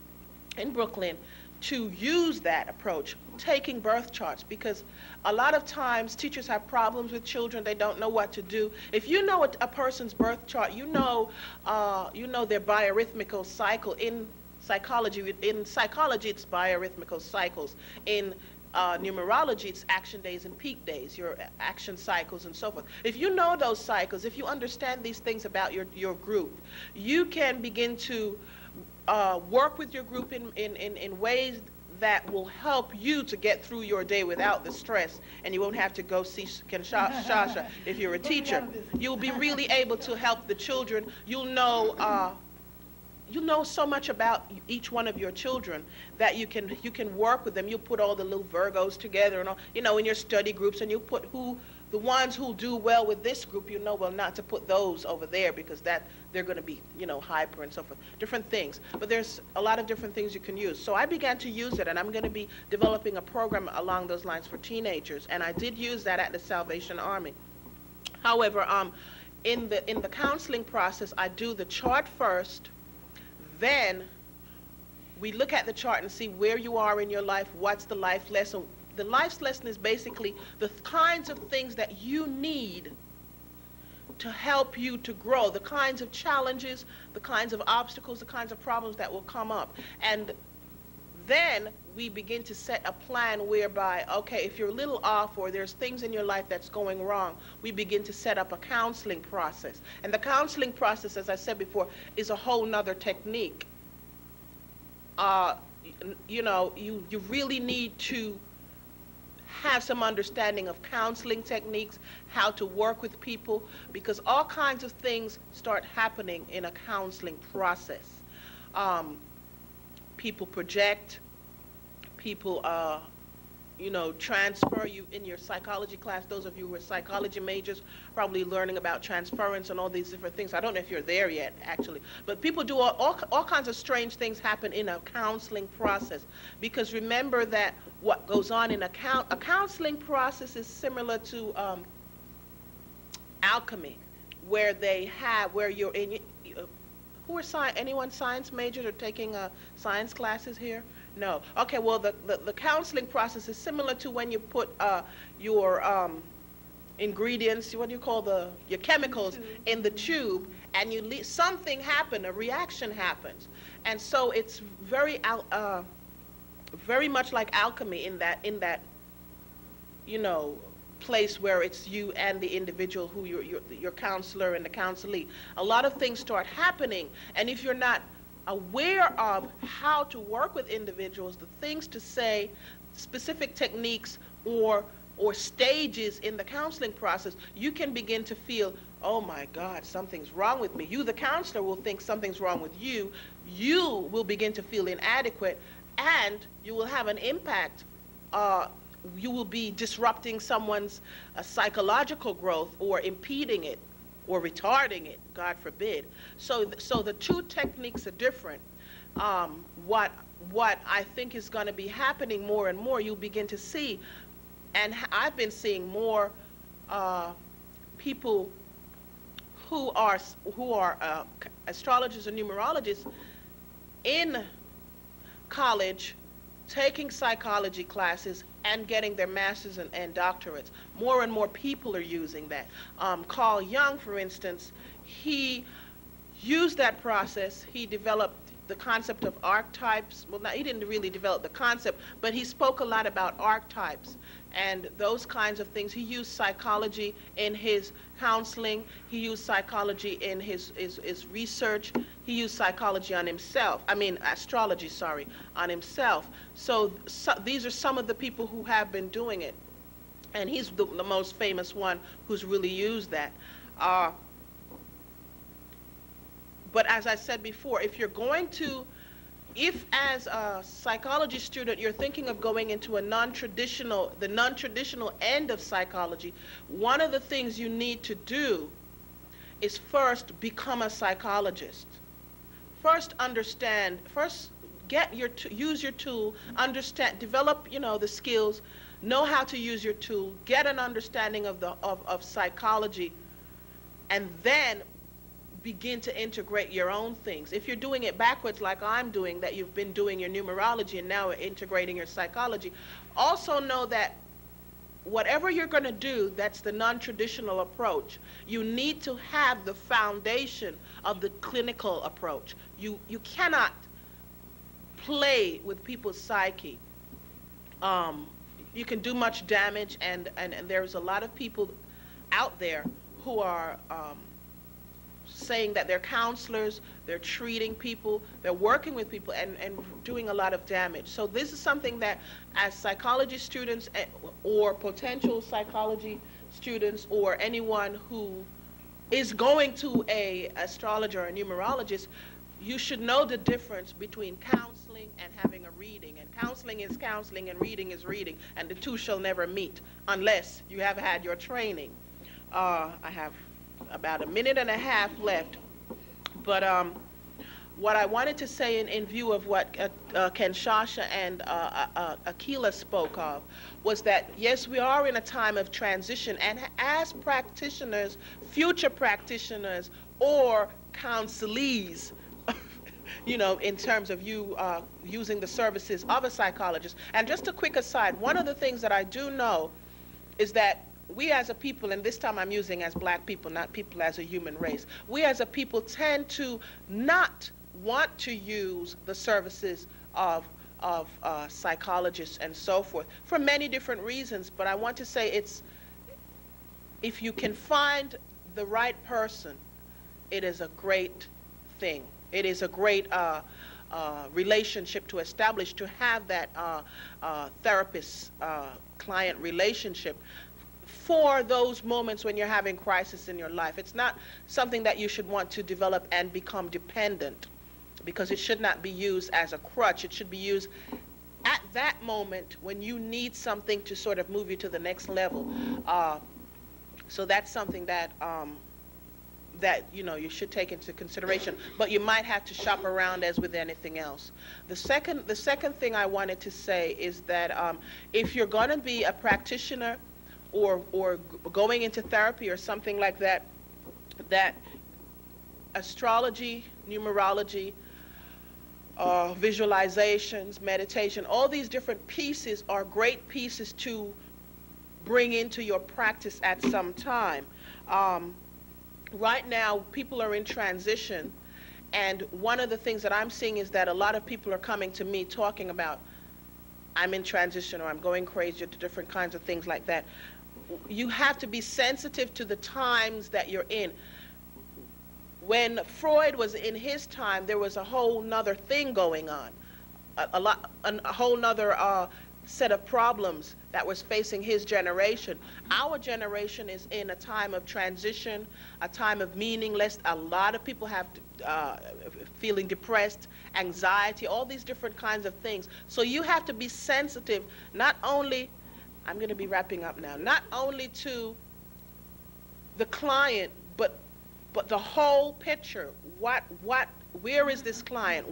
in Brooklyn to use that approach, taking birth charts, because a lot of times teachers have problems with children. They don't know what to do. If you know a person's birth chart, you know their biorhythmical cycle. In psychology, it's biorhythmical cycles. In numerology, it's action days and peak days, your action cycles and so forth. If you know those cycles, if you understand these things about your group, you can begin to work with your group in ways that will help you to get through your day without the stress, and you won't have to go see Kinshasa if you're a teacher. You'll be really able to help the children. You'll know so much about each one of your children that you can work with them. You put all the little Virgos together and all, you know, in your study groups, and you put the ones who do well with this group, you know, well, not to put those over there because they're going to be, you know, hyper and so forth. Different things. But there's a lot of different things you can use. So I began to use it, and I'm going to be developing a program along those lines for teenagers. And I did use that at the Salvation Army. However, in the counseling process, I do the chart first. Then we look at the chart and see where you are in your life. What's the life lesson? The life lesson is basically the kinds of things that you need to help you to grow, the kinds of challenges, the kinds of obstacles, the kinds of problems that will come up. And then we begin to set a plan whereby, okay, if you're a little off or there's things in your life that's going wrong, we begin to set up a counseling process. And the counseling process, as I said before, is a whole nother technique. You know, you really need to have some understanding of counseling techniques, how to work with people, because all kinds of things start happening in a counseling process. People project, people, you know, transfer. You in your psychology class, those of you who are psychology majors, probably learning about transference and all these different things. I don't know if you're there yet, actually, but people do all kinds of strange things happen in a counseling process, because remember that what goes on in a counseling process is similar to alchemy, where you're in. Who are anyone science majors or taking science classes here? No. Okay, well, the counseling process is similar to when you put your ingredients, what do you call your chemicals in the tube, and something happens, a reaction happens. And so it's very much like alchemy in that you know, place where it's you and the individual who your counselor and the counselee. A lot of things start happening, and if you're not aware of how to work with individuals, the things to say, specific techniques, or or stages in the counseling process, you can begin to feel, oh my God, something's wrong with me. You, the counselor, will think something's wrong with you. You will begin to feel inadequate, and you will have an impact. You will be disrupting someone's psychological growth, or impeding it, or retarding it, God forbid. So the two techniques are different. What I think is going to be happening more and more, you'll begin to see, and I've been seeing more people who are astrologers and numerologists in college, taking psychology classes and getting their masters and doctorates. More and more people are using that. Carl Jung, for instance, he used that process. He developed the concept of archetypes. Well, he didn't really develop the concept, but he spoke a lot about archetypes and those kinds of things. He used psychology in his counseling. He used psychology in his research. He used psychology on himself. Astrology, sorry, on himself. So these are some of the people who have been doing it. And he's the most famous one who's really used that. But as I said before, if as a psychology student you're thinking of going into the non-traditional end of psychology, one of the things you need to do is first become a psychologist. First use your tool, understand, develop, the skills, know how to use your tool, get an understanding of psychology, and then begin to integrate your own things. If you're doing it backwards like I'm doing, that you've been doing your numerology and now integrating your psychology, also know that whatever you're going to do that's the non-traditional approach, you need to have the foundation of the clinical approach. You cannot play with people's psyche. You can do much damage, and there's a lot of people out there who are saying that they're counselors, they're treating people, they're working with people, and doing a lot of damage. So this is something that as psychology students or potential psychology students, or anyone who is going to a astrologer or a numerologist, you should know the difference between counseling and having a reading. And counseling is counseling and reading is reading, and the two shall never meet unless you have had your training. I have about a minute and a half left, but what I wanted to say in view of what Kinshasa and Akeelah spoke of was that, yes, we are in a time of transition, and as practitioners, future practitioners, or counselees, in terms of you using the services of a psychologist. And just a quick aside, one of the things that I do know is that we as a people, and this time I'm using as black people, not people as a human race, we as a people tend to not want to use the services of psychologists and so forth for many different reasons. But I want to say if you can find the right person, it is a great thing. It is a great relationship to establish, to have that therapist-client relationship for those moments when you're having crisis in your life. It's not something that you should want to develop and become dependent, because it should not be used as a crutch. It should be used at that moment when you need something to sort of move you to the next level. So that's something that you should take into consideration, but you might have to shop around as with anything else. The second thing I wanted to say is that if you're going to be a practitioner or going into therapy or something like that, that astrology, numerology, visualizations, meditation, all these different pieces are great pieces to bring into your practice at some time. Right now, people are in transition, and one of the things that I'm seeing is that a lot of people are coming to me talking about, I'm in transition, or I'm going crazy, or different kinds of things like that. You have to be sensitive to the times that you're in. When Freud was in his time, there was a whole nother thing going on, a whole nother set of problems that was facing his generation. Our generation is in a time of transition, a time of meaningless. A lot of people have feeling depressed, anxiety, all these different kinds of things. So you have to be sensitive, not only, I'm going to be wrapping up now, not only to the client, but the whole picture. Where is this client?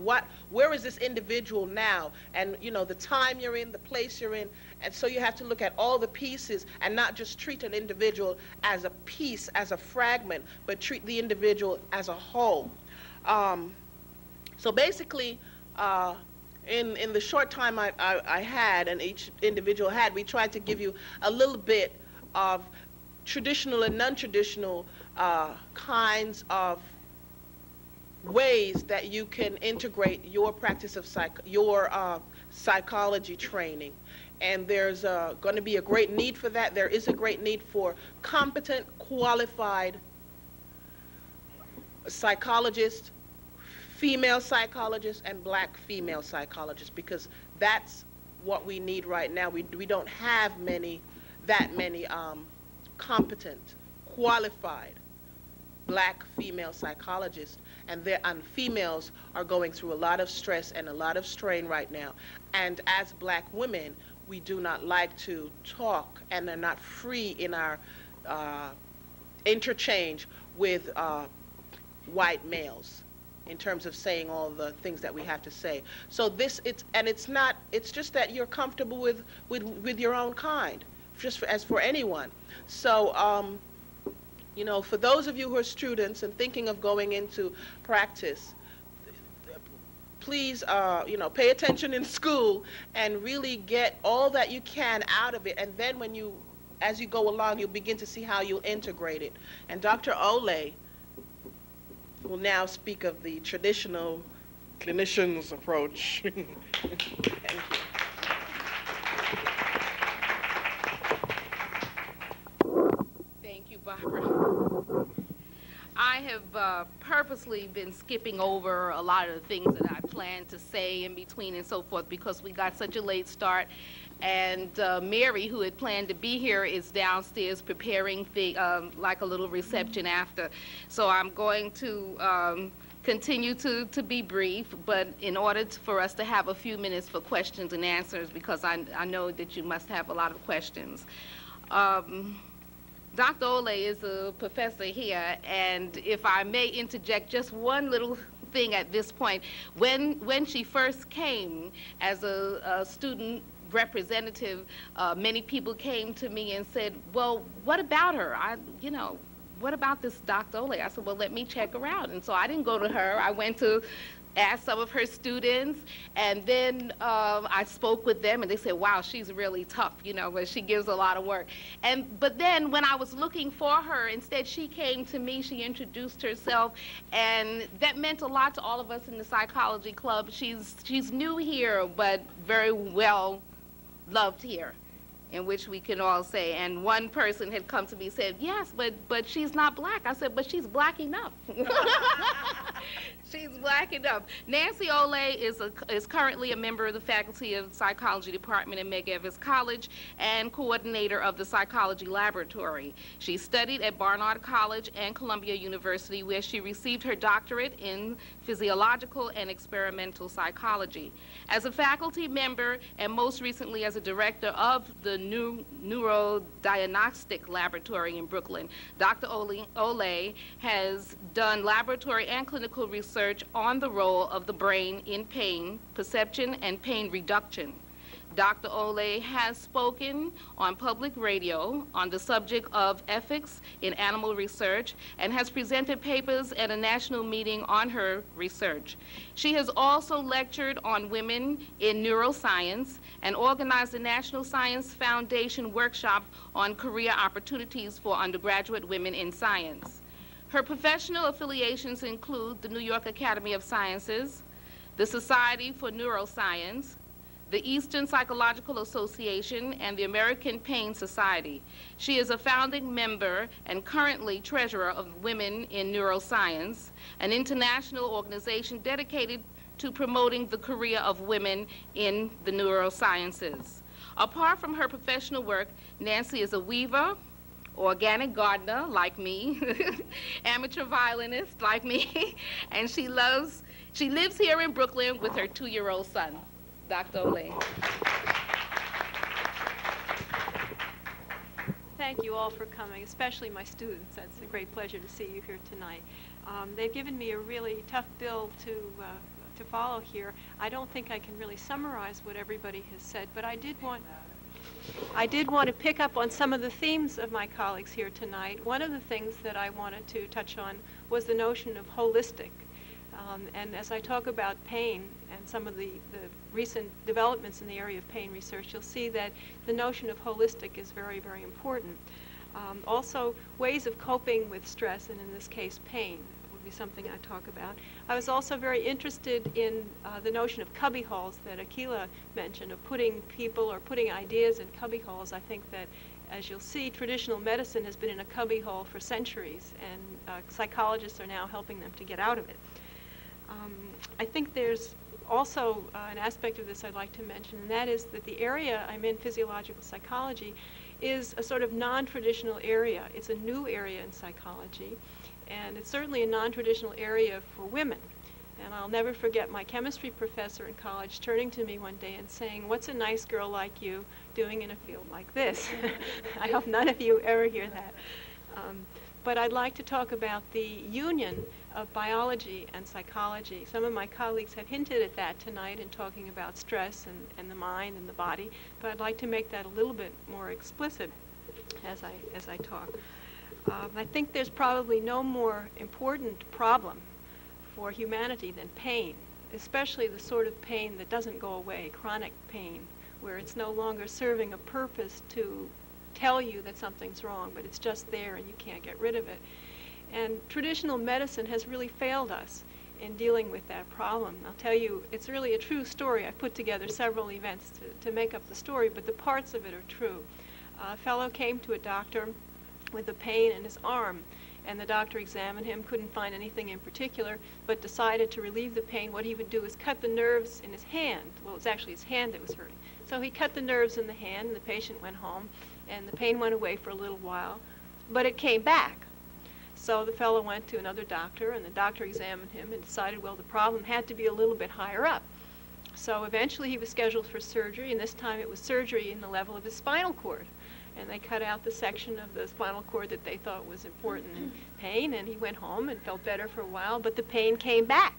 Where is this individual now? And you know, the time you're in, the place you're in. And so you have to look at all the pieces and not just treat an individual as a piece, as a fragment, but treat the individual as a whole. So basically, in the short time I had, and each individual had, we tried to give you a little bit of traditional and non-traditional kinds of ways that you can integrate your practice of psychology training. And there's going to be a great need for that. There is a great need for competent, qualified psychologists, female psychologists, and black female psychologists, because that's what we need right now. We don't have that many competent, qualified black female psychologists, and females are going through a lot of stress and a lot of strain right now. And as black women, we do not like to talk, and are not free in our interchange with white males in terms of saying all the things that we have to say. So it's just that you're comfortable with your own kind, just as for anyone. So you know, for those of you who are students and thinking of going into practice, please, you know, pay attention in school and really get all that you can out of it. And then as you go along, you'll begin to see how you'll integrate it. And Dr. Olea will now speak of the traditional clinician's approach. Thank you. Thank you, Barbara. I have purposely been skipping over a lot of the things that I planned to say in between and so forth, because we got such a late start. And Mary, who had planned to be here, is downstairs preparing like a little reception after. So I'm going to continue to be brief, but in order for us to have a few minutes for questions and answers, because I know that you must have a lot of questions. Dr. Olea is a professor here, and if I may interject just one little thing at this point, when she first came as a student representative, many people came to me and said, well, what about her? What about this Dr. Olea? I said, well, let me check her out. And so I didn't go to her. I went to ask some of her students, and then I spoke with them, and they said, wow, she's really tough, you know, but she gives a lot of work. But then when I was looking for her, instead she came to me, she introduced herself, and that meant a lot to all of us in the psychology club. She's new here, but very well loved here, in which we can all say. And one person had come to me and said, yes, but she's not black. I said, but she's black enough. She's black enough. Nancy Olea is currently a member of the Faculty of Psychology Department at Medgar Evers College and coordinator of the Psychology Laboratory. She studied at Barnard College and Columbia University, where she received her doctorate in Physiological and Experimental Psychology. As a faculty member, and most recently as a director of the Neurodiagnostic Laboratory in Brooklyn, Dr. Olea has done laboratory and clinical research on the role of the brain in pain perception and pain reduction. Dr. Olea has spoken on public radio on the subject of ethics in animal research and has presented papers at a national meeting on her research. She has also lectured on women in neuroscience and organized the National Science Foundation workshop on career opportunities for undergraduate women in science. Her professional affiliations include the New York Academy of Sciences, the Society for Neuroscience, the Eastern Psychological Association, and the American Pain Society. She is a founding member and currently treasurer of Women in Neuroscience, an international organization dedicated to promoting the career of women in the neurosciences. Apart from her professional work, Nancy is a weaver, organic gardener like me, amateur violinist like me, and she lives here in Brooklyn with her 2-year-old son, Dr. Olea. Thank you all for coming, especially my students. That's a great pleasure to see you here tonight. They've given me a really tough bill to follow here. I don't think I can really summarize what everybody has said, but I did want to pick up on some of the themes of my colleagues here tonight. One of the things that I wanted to touch on was the notion of holistic. And as I talk about pain and some of the recent developments in the area of pain research, you'll see that the notion of holistic is very, very important. Also, ways of coping with stress, and in this case, pain, would be something I talk about. I was also very interested in the notion of cubby holes that Akeelah mentioned, of putting people or putting ideas in cubby holes. I think that, as you'll see, traditional medicine has been in a cubby hole for centuries, and psychologists are now helping them to get out of it. I think there's also an aspect of this I'd like to mention, and that is that the area I'm in, physiological psychology, is a sort of non-traditional area. It's a new area in psychology, and it's certainly a non-traditional area for women. And I'll never forget my chemistry professor in college turning to me one day and saying, "What's a nice girl like you doing in a field like this?" I hope none of you ever hear that. But I'd like to talk about the union of biology and psychology. Some of my colleagues have hinted at that tonight in talking about stress and the mind and the body, but I'd like to make that a little bit more explicit as I talk. I think there's probably no more important problem for humanity than pain, especially the sort of pain that doesn't go away, chronic pain, where it's no longer serving a purpose to tell you that something's wrong, but it's just there and you can't get rid of it. And traditional medicine has really failed us in dealing with that problem. I'll tell you, it's really a true story. I put together several events to make up the story, but the parts of it are true. A fellow came to a doctor with a pain in his arm, and the doctor examined him, couldn't find anything in particular, but decided to relieve the pain. What he would do is cut the nerves in his hand. Well, it was actually his hand that was hurting. So he cut the nerves in the hand, and the patient went home, and the pain went away for a little while, but it came back. So the fellow went to another doctor, and the doctor examined him and decided, well, the problem had to be a little bit higher up. So eventually he was scheduled for surgery, and this time it was surgery in the level of his spinal cord. And they cut out the section of the spinal cord that they thought was important in pain, and he went home and felt better for a while, but the pain came back.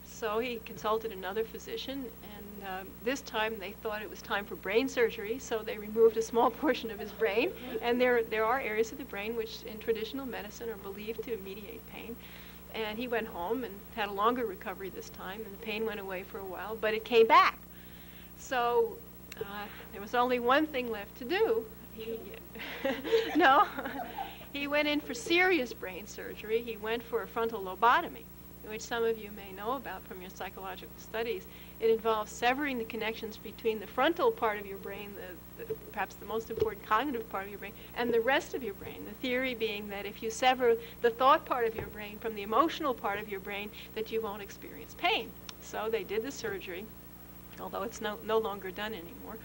So he consulted another physician, and this time they thought it was time for brain surgery, so they removed a small portion of his brain, and there are areas of the brain which in traditional medicine are believed to mediate pain. And he went home and had a longer recovery this time, and the pain went away for a while, but it came back. So there was only one thing left to do. He went in for serious brain surgery. He went for a frontal lobotomy, which some of you may know about from your psychological studies. It involves severing the connections between the frontal part of your brain, perhaps the most important cognitive part of your brain, and the rest of your brain. The theory being that if you sever the thought part of your brain from the emotional part of your brain, that you won't experience pain. So they did the surgery, although it's no longer done anymore.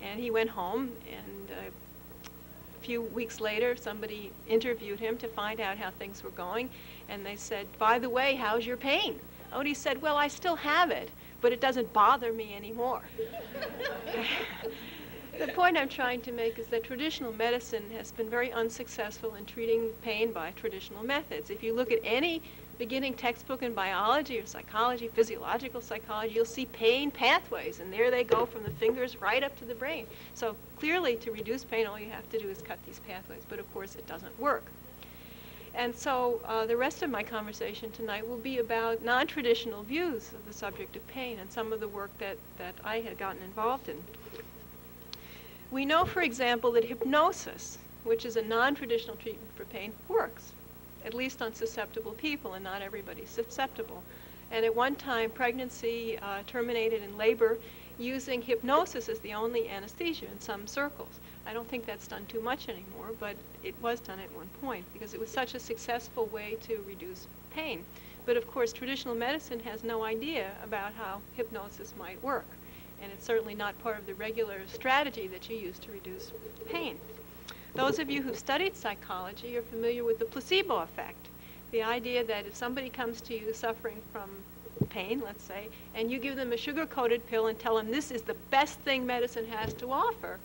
And he went home, and a few weeks later, somebody interviewed him to find out how things were going, and they said, "By the way, how's your pain?" Oh, and he said, "Well, I still have it, but it doesn't bother me anymore." The point I'm trying to make is that traditional medicine has been very unsuccessful in treating pain by traditional methods. If you look at any beginning textbook in biology or psychology, physiological psychology, you'll see pain pathways, and there they go from the fingers right up to the brain. So clearly, to reduce pain, all you have to do is cut these pathways, but of course it doesn't work. And so the rest of my conversation tonight will be about non-traditional views of the subject of pain and some of the work that I had gotten involved in. We know, for example, that hypnosis, which is a non-traditional treatment for pain, works, at least on susceptible people, and not everybody's susceptible. And at one time, pregnancy terminated in labor using hypnosis as the only anesthesia in some circles. I don't think that's done too much anymore, but it was done at one point because it was such a successful way to reduce pain. But of course, traditional medicine has no idea about how hypnosis might work. and it's certainly not part of the regular strategy that you use to reduce pain. Those of you who've studied psychology are familiar with the placebo effect. The idea that if somebody comes to you suffering from pain, let's say, and you give them a sugar-coated pill and tell them this is the best thing medicine has to offer,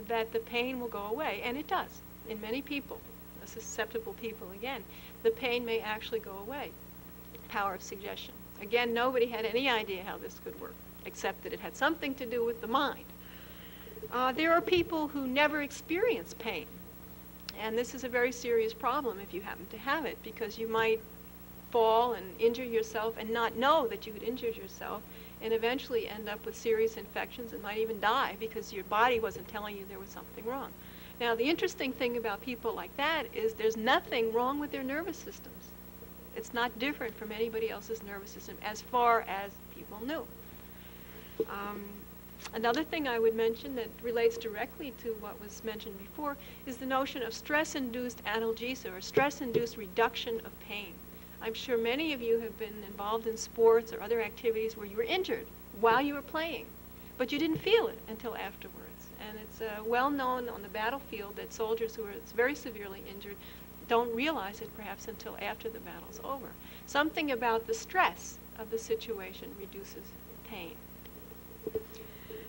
that the pain will go away. And it does in many people, susceptible people again. The pain may actually go away. Power of suggestion. Again, nobody had any idea how this could work, except that it had something to do with the mind. There are people who never experience pain. And this is a very serious problem if you happen to have it, because you might fall and injure yourself and not know that you had injured yourself, and eventually end up with serious infections and might even die because your body wasn't telling you there was something wrong. Now, the interesting thing about people like that is there's nothing wrong with their nervous systems. It's not different from anybody else's nervous system as far as people knew. Another thing I would mention that relates directly to what was mentioned before is the notion of stress-induced analgesia, or stress-induced reduction of pain. I'm sure many of you have been involved in sports or other activities where you were injured while you were playing, but you didn't feel it until afterwards. And it's well known on the battlefield that soldiers who are very severely injured don't realize it perhaps until after the battle's over. Something about the stress of the situation reduces pain.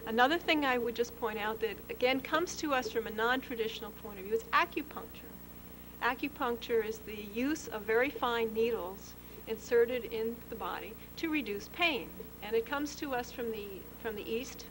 Another thing I would just point out that, again, comes to us from a non-traditional point of view is acupuncture. Acupuncture is the use of very fine needles inserted in the body to reduce pain. And it comes to us from the East.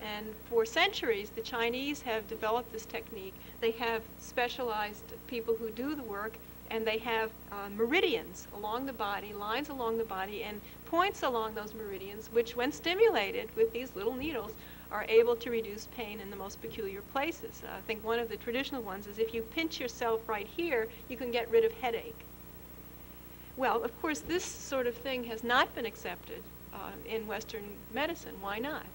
And for centuries, the Chinese have developed this technique. They have specialized people who do the work, and they have meridians along the body, lines along the body, and points along those meridians, which, when stimulated with these little needles, are able to reduce pain in the most peculiar places. I think one of the traditional ones is if you pinch yourself right here, you can get rid of headache. Well, of course, this sort of thing has not been accepted in Western medicine. Why not?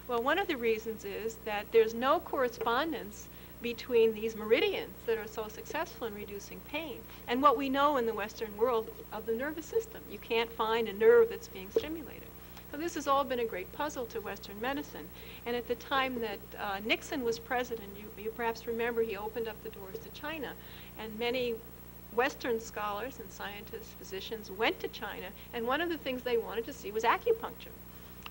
Well, one of the reasons is that there's no correspondence between these meridians that are so successful in reducing pain and what we know in the Western world of the nervous system. You can't find a nerve that's being stimulated. So this has all been a great puzzle to Western medicine. And at the time that Nixon was president, you perhaps remember he opened up the doors to China, and many Western scholars and scientists, physicians went to China, and one of the things they wanted to see was acupuncture.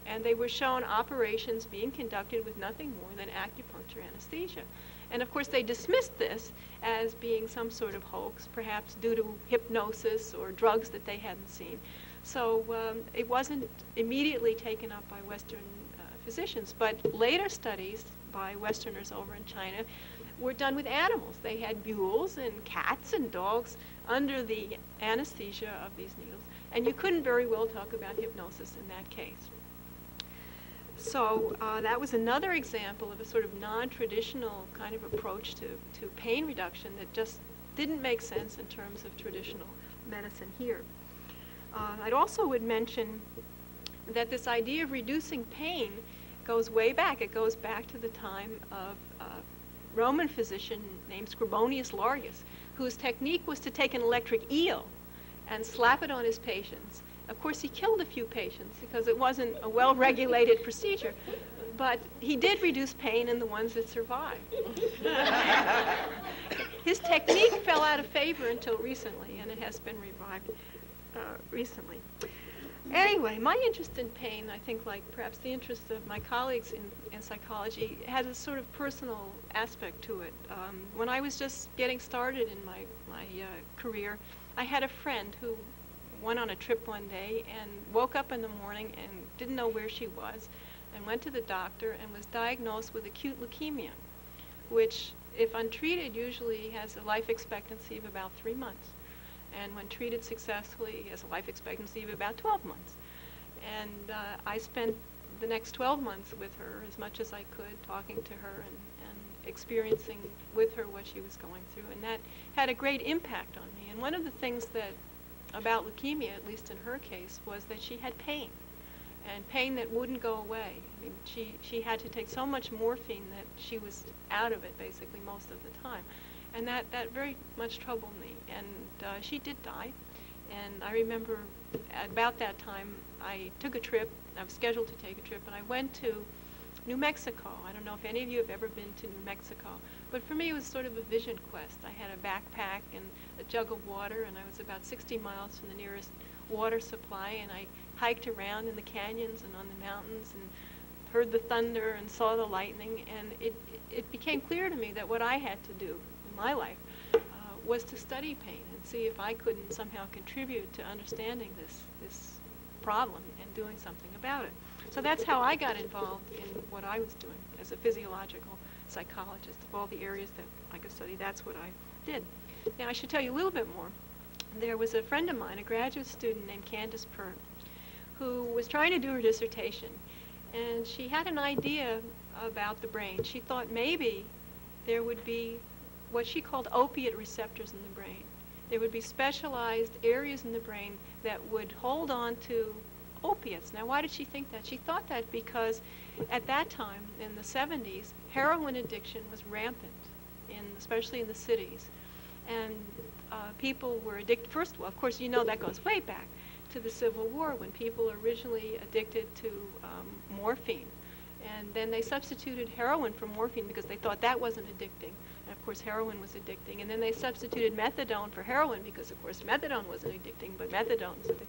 And they were shown operations being conducted with nothing more than acupuncture anesthesia. And of course they dismissed this as being some sort of hoax, perhaps due to hypnosis or drugs that they hadn't seen. So it wasn't immediately taken up by Western physicians, but later studies by Westerners over in China were done with animals. They had mules and cats and dogs under the anesthesia of these needles, and you couldn't very well talk about hypnosis in that case. So that was another example of a sort of non-traditional kind of approach to pain reduction that just didn't make sense in terms of traditional medicine here. I'd also would mention that this idea of reducing pain goes way back. It goes back to the time of a Roman physician named Scribonius Largus, whose technique was to take an electric eel and slap it on his patients. Of course, he killed a few patients because it wasn't a well-regulated procedure, but he did reduce pain in the ones that survived. His technique fell out of favor until recently, and it has been revived recently. Anyway, my interest in pain, I think, like perhaps the interest of my colleagues in psychology, has a sort of personal aspect to it. When I was just getting started in my career, I had a friend who went on a trip one day and woke up in the morning and didn't know where she was, and went to the doctor and was diagnosed with acute leukemia, which, if untreated, usually has a life expectancy of about 3 months. And when treated successfully, has a life expectancy of about 12 months. And I spent the next 12 months with her as much as I could, talking to her and experiencing with her what she was going through. And that had a great impact on me. And one of the things that about leukemia, at least in her case, was that she had pain, and pain that wouldn't go away. I mean, she had to take so much morphine that she was out of it basically most of the time. And that very much troubled me. And she did die. And I remember at about that time, I took a trip. I was scheduled to take a trip, and I went to New Mexico. I don't know if any of you have ever been to New Mexico, but for me it was sort of a vision quest. I had a backpack and a jug of water, and I was about 60 miles from the nearest water supply, and I hiked around in the canyons and on the mountains and heard the thunder and saw the lightning, and it became clear to me that what I had to do in my life was to study pain and see if I couldn't somehow contribute to understanding this problem and doing something about it. So that's how I got involved in what I was doing as a physiological psychologist. Of all the areas that I could study, that's what I did. Now I should tell you a little bit more. There was a friend of mine, a graduate student named Candace Pern, who was trying to do her dissertation, and she had an idea about the brain. She thought maybe there would be what she called opiate receptors in the brain. There would be specialized areas in the brain that would hold on to opiates. Now, why did she think that? She thought that because at that time, in the 70s, heroin addiction was rampant, especially in the cities. And people were addicted. First of all, of course, you know that goes way back to the Civil War when people were originally addicted to morphine. And then they substituted heroin for morphine because they thought that wasn't addicting. And of course, heroin was addicting. And then they substituted methadone for heroin because, of course, methadone wasn't addicting, but methadone was addicting.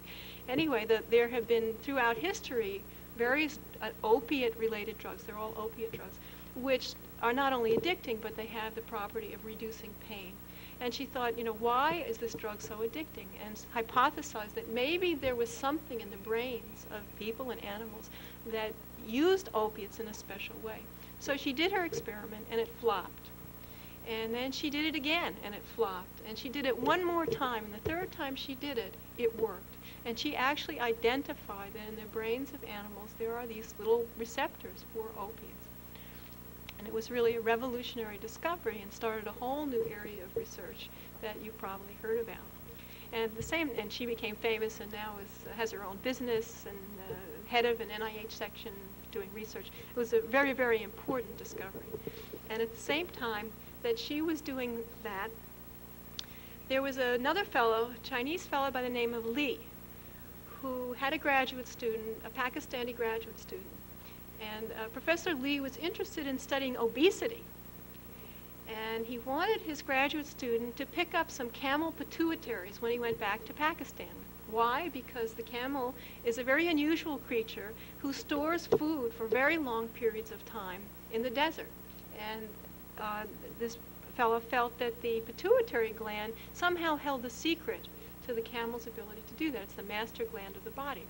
Anyway, there have been, throughout history, various opiate-related drugs, they're all opiate drugs, which are not only addicting, but they have the property of reducing pain. And she thought, why is this drug so addicting? And hypothesized that maybe there was something in the brains of people and animals that used opiates in a special way. So she did her experiment, and it flopped. And then she did it again, and it flopped. And she did it one more time, and the third time she did it, it worked. And she actually identified that in the brains of animals there are these little receptors for opiates. And it was really a revolutionary discovery and started a whole new area of research that you probably heard about. And she became famous and now has her own business and head of an NIH section doing research. It was a very, very important discovery. And at the same time that she was doing that, there was another fellow, a Chinese fellow by the name of Lee, who had a graduate student, a Pakistani graduate student. And Professor Lee was interested in studying obesity. And he wanted his graduate student to pick up some camel pituitaries when he went back to Pakistan. Why? Because the camel is a very unusual creature who stores food for very long periods of time in the desert. And this fellow felt that the pituitary gland somehow held the secret to the camel's ability to do that. It's the master gland of the body.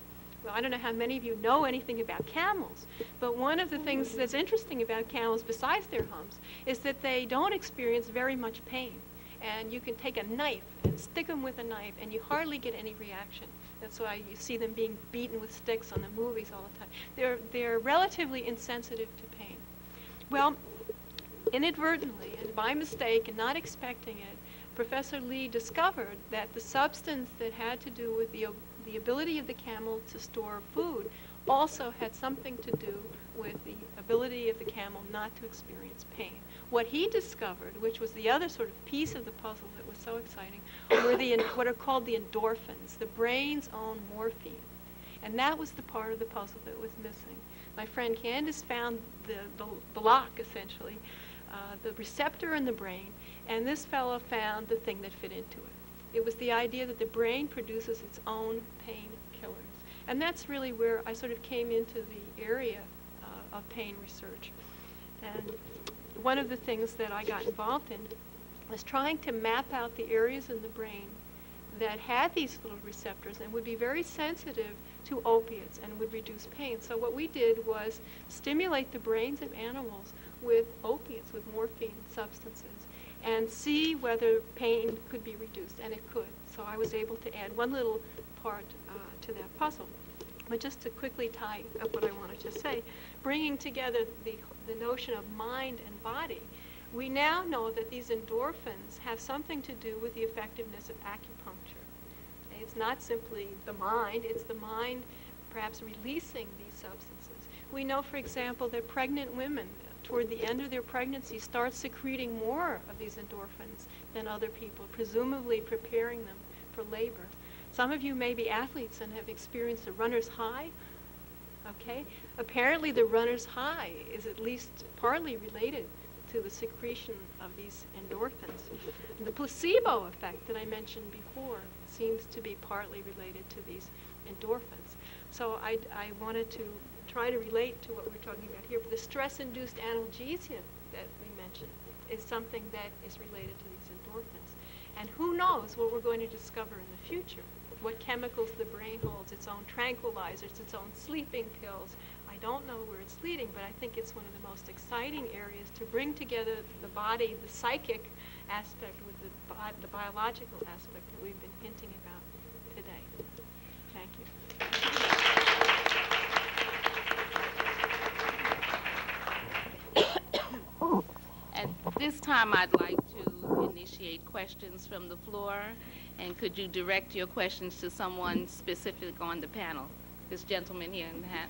Well, I don't know how many of you know anything about camels, but one of the things that's interesting about camels, besides their humps, is that they don't experience very much pain. And you can take a knife and stick them with a knife, and you hardly get any reaction. That's why you see them being beaten with sticks on the movies all the time. They're relatively insensitive to pain. Well, inadvertently and by mistake and not expecting it, Professor Lee discovered that the substance that had to do with the ability of the camel to store food also had something to do with the ability of the camel not to experience pain. What he discovered, which was the other sort of piece of the puzzle that was so exciting, were what are called the endorphins, the brain's own morphine. And that was the part of the puzzle that was missing. My friend Candace found the block, essentially, the receptor in the brain, and this fellow found the thing that fit into it. It was the idea that the brain produces its own pain killers. And that's really where I sort of came into the area of pain research. And one of the things that I got involved in was trying to map out the areas in the brain that had these little receptors and would be very sensitive to opiates and would reduce pain. So what we did was stimulate the brains of animals with opiates, with morphine substances, and see whether pain could be reduced, and it could. So I was able to add one little part to that puzzle. But just to quickly tie up what I wanted to say, bringing together the notion of mind and body, we now know that these endorphins have something to do with the effectiveness of acupuncture. It's not simply the mind, it's the mind perhaps releasing these substances. We know, for example, that pregnant women, toward the end of their pregnancy, start secreting more of these endorphins than other people, presumably preparing them for labor. Some of you may be athletes and have experienced a runner's high. Okay? Apparently the runner's high is at least partly related to the secretion of these endorphins. The placebo effect that I mentioned before seems to be partly related to these endorphins. So I wanted to try to relate to what we're talking about here. But the stress-induced analgesia that we mentioned is something that is related to these endorphins. And who knows what we're going to discover in the future, what chemicals the brain holds, its own tranquilizers, its own sleeping pills. I don't know where it's leading, but I think it's one of the most exciting areas to bring together the body, the psychic aspect with the biological aspect that we've been hinting about today. Thank you. At this time, I'd like to initiate questions from the floor. And could you direct your questions to someone specific on the panel? This gentleman here in the hat.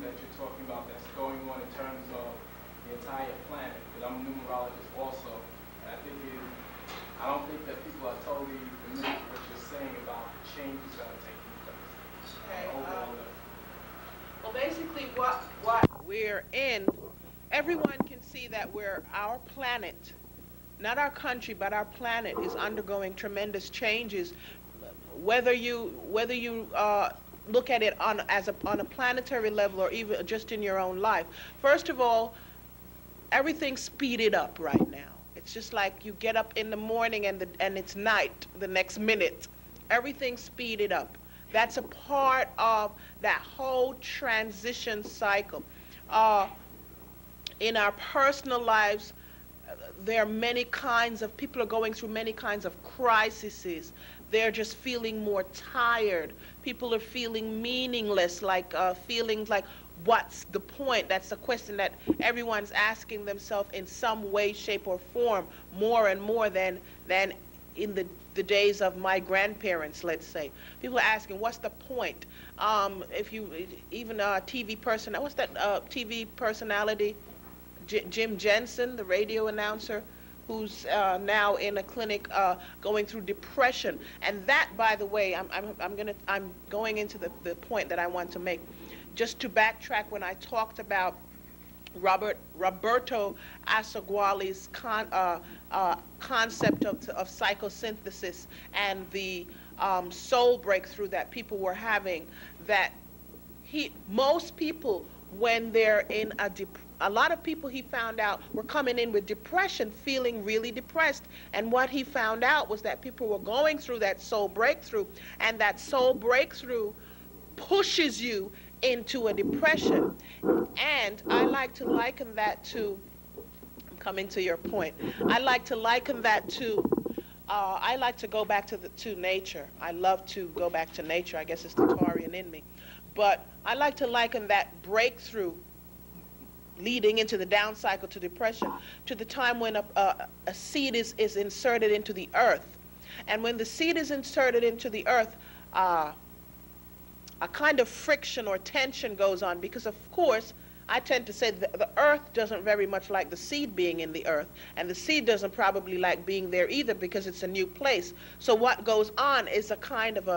That you're talking about that's going on in terms of the entire planet, because I'm a numerologist also, and I don't think that people are totally familiar with what you're saying about the changes that are taking place. Okay, Overall, well, basically what we're in, everyone can see that our planet, not our country, but our planet is undergoing tremendous changes. Whether you look at it on a planetary level or even just in your own life. First of all, everything's speeded up right now. It's just like you get up in the morning and it's night the next minute. Everything's speeded up. That's a part of that whole transition cycle. In our personal lives, there are many kinds of, people are going through many kinds of crises. They're just feeling more tired. People are feeling meaningless, like feelings like, what's the point? That's the question that everyone's asking themselves in some way, shape, or form, more and more than in the days of my grandparents, let's say. People are asking, what's the point? If you, even a TV person, what's that TV personality? Jim Jensen, the radio announcer, who's now in a clinic going through depression. And that, by the way, I'm going into the point that I want to make. Just to backtrack, when I talked about Roberto Asaguali's concept of psychosynthesis and the soul breakthrough that people were having, that most people, when they're in a lot of people he found out were coming in with depression, feeling really depressed. And what he found out was that people were going through that soul breakthrough, and that soul breakthrough pushes you into a depression. And I like to liken that to, I'm coming to your point, I like to liken that to, I like to go back to nature. I love to go back to nature. I guess it's the Taurian in me. But I like to liken that breakthrough leading into the down cycle to depression to the time when a seed is inserted into the earth. And when the seed is inserted into the earth, a kind of friction or tension goes on, because of course I tend to say that the earth doesn't very much like the seed being in the earth, and the seed doesn't probably like being there either, because it's a new place. So what goes on is a kind of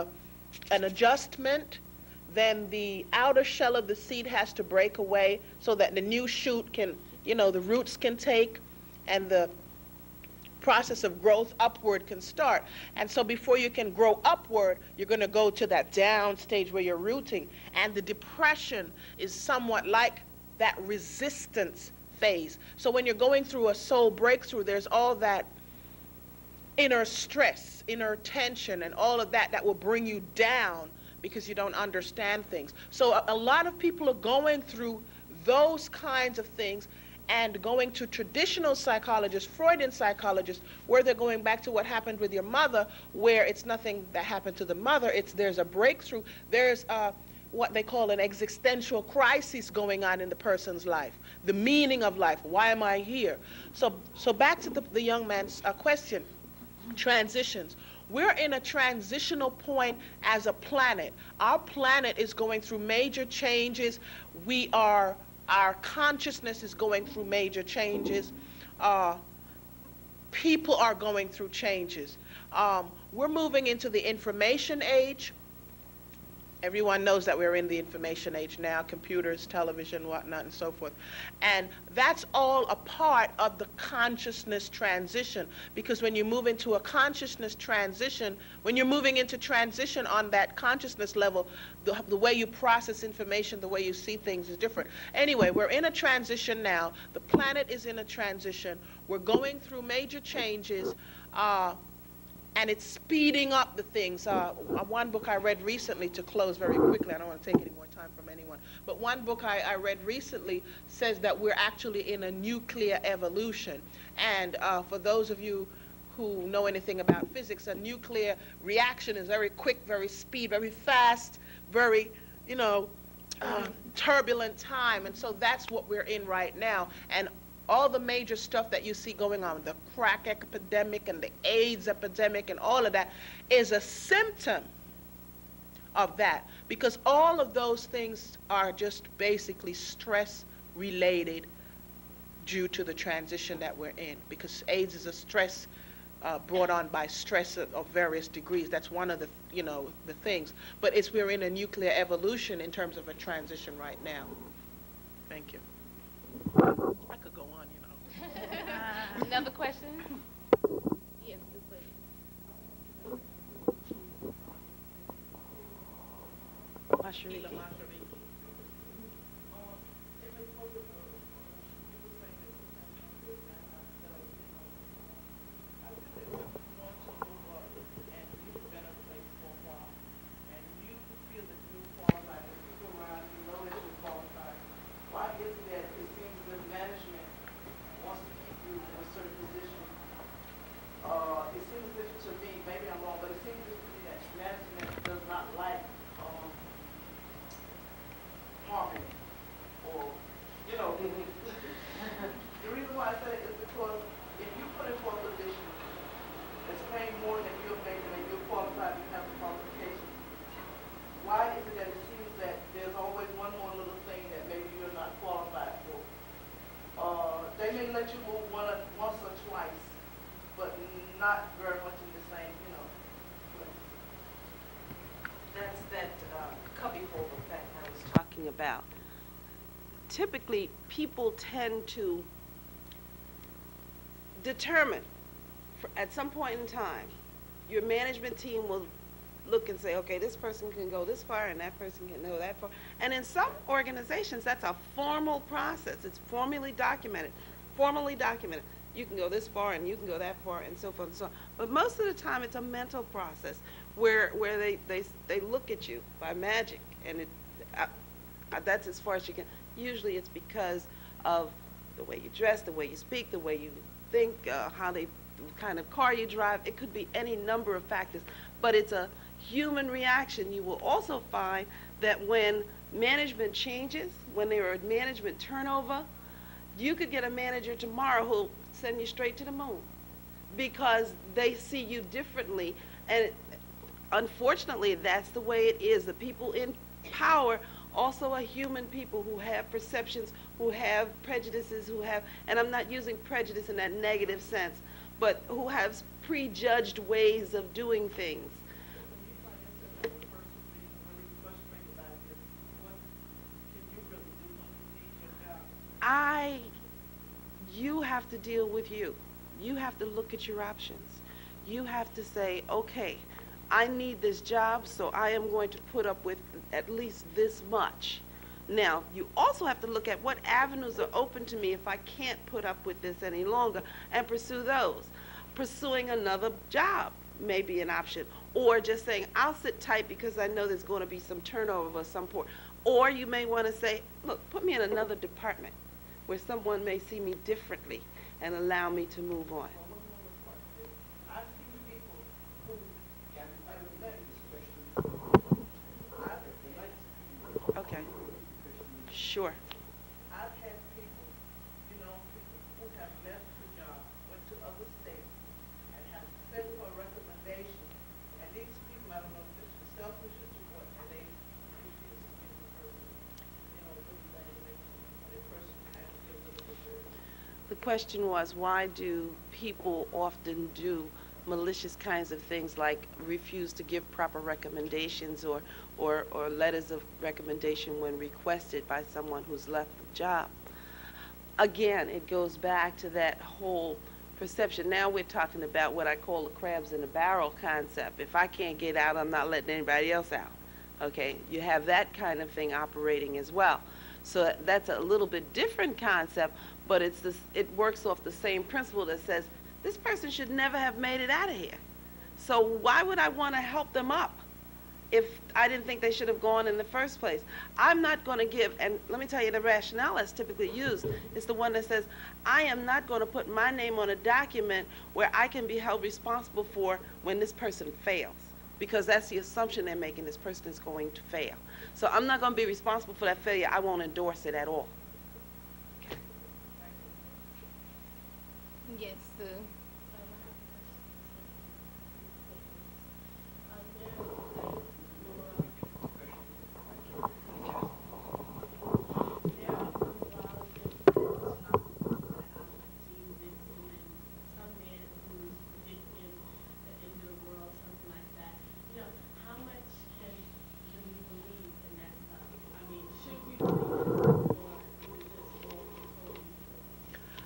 an adjustment. Then the outer shell of the seed has to break away so that the new shoot can, the roots can take, and the process of growth upward can start. And so before you can grow upward, you're going to go to that down stage where you're rooting. And the depression is somewhat like that resistance phase. So when you're going through a soul breakthrough, there's all that inner stress, inner tension, and all of that will bring you down, because you don't understand things. So a lot of people are going through those kinds of things and going to traditional psychologists, Freudian psychologists, where they're going back to what happened with your mother, where it's nothing that happened to the mother, there's a breakthrough. what they call an existential crisis going on in the person's life, the meaning of life. Why am I here? So back to the young man's question, transitions. We're in a transitional point as a planet. Our planet is going through major changes. Our consciousness is going through major changes. People are going through changes. We're moving into the information age. Everyone knows that we're in the information age now, computers, television, whatnot, and so forth. And that's all a part of the consciousness transition, because when you move into a consciousness transition, when you're moving into transition on that consciousness level, the way you process information, the way you see things is different. Anyway, we're in a transition now. The planet is in a transition. We're going through major changes. And it's speeding up the things. One book I read recently, to close very quickly, I don't want to take any more time from anyone, but one book I read recently says that we're actually in a nuclear evolution. And for those of you who know anything about physics, a nuclear reaction is very quick, very speed, very fast, very, turbulent time. And so that's what we're in right now. And all the major stuff that you see going on, the crack epidemic and the AIDS epidemic and all of that, is a symptom of that, because all of those things are just basically stress related due to the transition that we're in, because AIDS is a stress brought on by stress of various degrees. That's one of the the things, but we're in a nuclear evolution in terms of a transition right now. Thank you. I could go on, Another question? Yes, this way. Masha. About. Typically, people tend to determine at some point in time, your management team will look and say, okay, this person can go this far and that person can go that far. And in some organizations, that's a formal process. It's formally documented. You can go this far and you can go that far and so forth and so on. But most of the time, it's a mental process where they look at you by magic, and that's as far as you can. Usually it's because of the way you dress, the way you speak, the way you think, the kind of car you drive. It could be any number of factors, but it's a human reaction. You will also find that when management changes, when there are management turnover, you could get a manager tomorrow who'll send you straight to the moon because they see you differently. And unfortunately, that's the way it is. The people in power also are human people who have perceptions, who have prejudices, and I'm not using prejudice in that negative sense, but who have prejudged ways of doing things. You have to deal with you. You have to look at your options. You have to say, okay, I need this job, so I am going to put up with at least this much. Now, you also have to look at what avenues are open to me if I can't put up with this any longer, and pursue those. Pursuing another job may be an option, or just saying, I'll sit tight because I know there's going to be some turnover of some sort. Or you may want to say, look, put me in another department where someone may see me differently and allow me to move on. Sure. I've had people, people who have left the job, went to other states, and have sent for a recommendation. And these people, I don't know if it's selfish or what, and they refuse to give the person, good evaluation. And the person actually gives them a good. The question was, why do people often do malicious kinds of things like refuse to give proper recommendations or letters of recommendation when requested by someone who's left the job? Again, it goes back to that whole perception. Now we're talking about what I call the crabs in a barrel concept. If I can't get out, I'm not letting anybody else out. Okay, you have that kind of thing operating as well. So that's a little bit different concept, but it works off the same principle that says, this person should never have made it out of here. So why would I want to help them up if I didn't think they should have gone in the first place? I'm not going to give, and let me tell you, the rationale that's typically used is the one that says, I am not going to put my name on a document where I can be held responsible for when this person fails. Because that's the assumption they're making, this person is going to fail. So I'm not going to be responsible for that failure. I won't endorse it at all. Okay. Yes, Sue.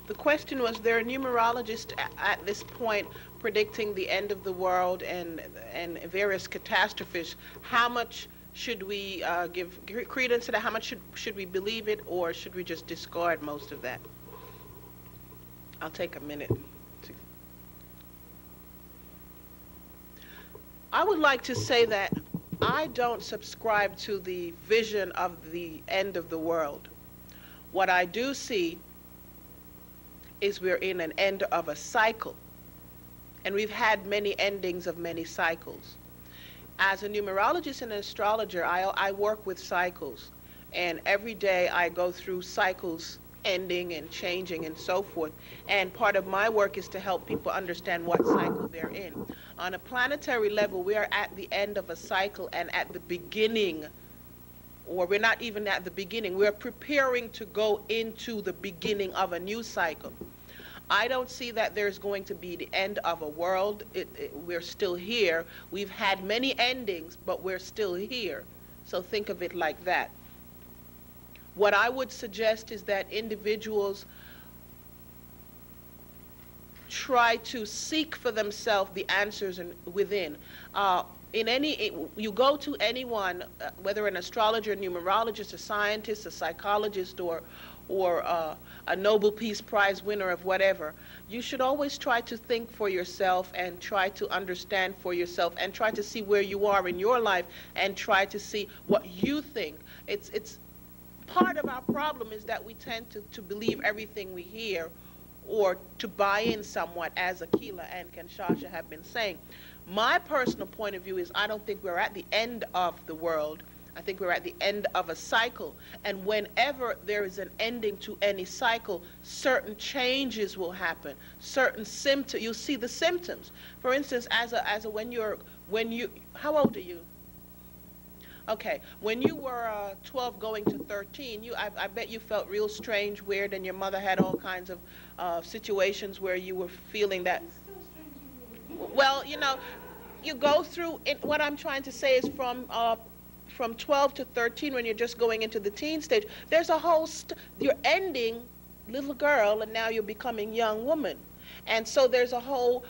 The question was, there are numerologists at this point predicting the end of the world and various catastrophes. How much should we give credence to that? How much should we believe it, or should we just discard most of that? I'll take a minute. I would like to say that I don't subscribe to the vision of the end of the world. What I do see is we're in an end of a cycle. And we've had many endings of many cycles. As a numerologist and an astrologer, I work with cycles. And every day I go through cycles ending and changing and so forth. And part of my work is to help people understand what cycle they're in. On a planetary level, we are at the end of a cycle and at the beginning, or we're not even at the beginning, we're preparing to go into the beginning of a new cycle. I don't see that there's going to be the end of a world. We're still here. We've had many endings, but we're still here. So think of it like that. What I would suggest is that individuals try to seek for themselves the answers within. You go to anyone, whether an astrologer, a numerologist, a scientist, a psychologist, or a Nobel Peace Prize winner of whatever, you should always try to think for yourself and try to understand for yourself and try to see where you are in your life and try to see what you think. It's part of our problem is that we tend to believe everything we hear or to buy in somewhat, as Akeelah and Kinshasa have been saying. My personal point of view is I don't think we're at the end of the world. I think we're at the end of a cycle. And whenever there is an ending to any cycle, certain changes will happen. Certain symptoms, you'll see the symptoms. For instance, when you, how old are you? Okay, when you were 12 going to 13, I bet you felt real strange, weird, and your mother had all kinds of situations where you were feeling that. Well, you go through it. What I'm trying to say is from 12 to 13, when you're just going into the teen stage, there's a whole, you're ending little girl and now you're becoming young woman. And so there's a whole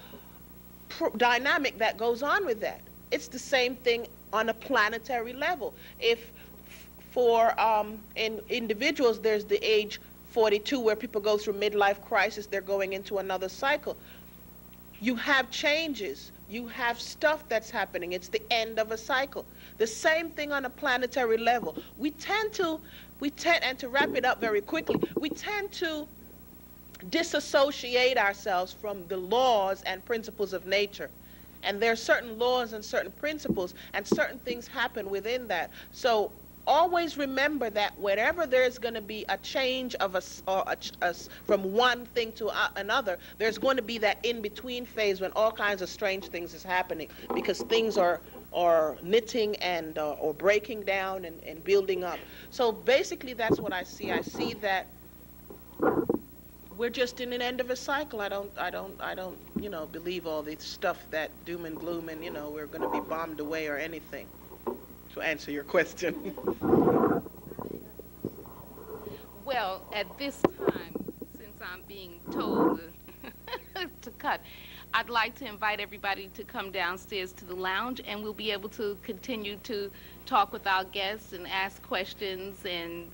dynamic that goes on with that. It's the same thing on a planetary level. If for in individuals, there's the age 42 where people go through midlife crisis, they're going into another cycle. You have changes. You have stuff that's happening. It's the end of a cycle. The same thing on a planetary level. And to wrap it up very quickly, we tend to disassociate ourselves from the laws and principles of nature. And there are certain laws and certain principles, and certain things happen within that. So always remember that whenever there's going to be a change of from one thing to another, there's going to be that in-between phase when all kinds of strange things is happening, because things are knitting and or breaking down and building up. So basically that's what I see. I see that we're just in an end of a cycle. I don't, you know, believe all this stuff that doom and gloom and, you know, we're going to be bombed away or anything, to answer your question. Well, at this time, since I'm being told to cut, I'd like to invite everybody to come downstairs to the lounge, and we'll be able to continue to talk with our guests and ask questions and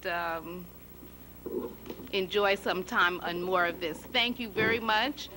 enjoy some time on more of this. Thank you very much.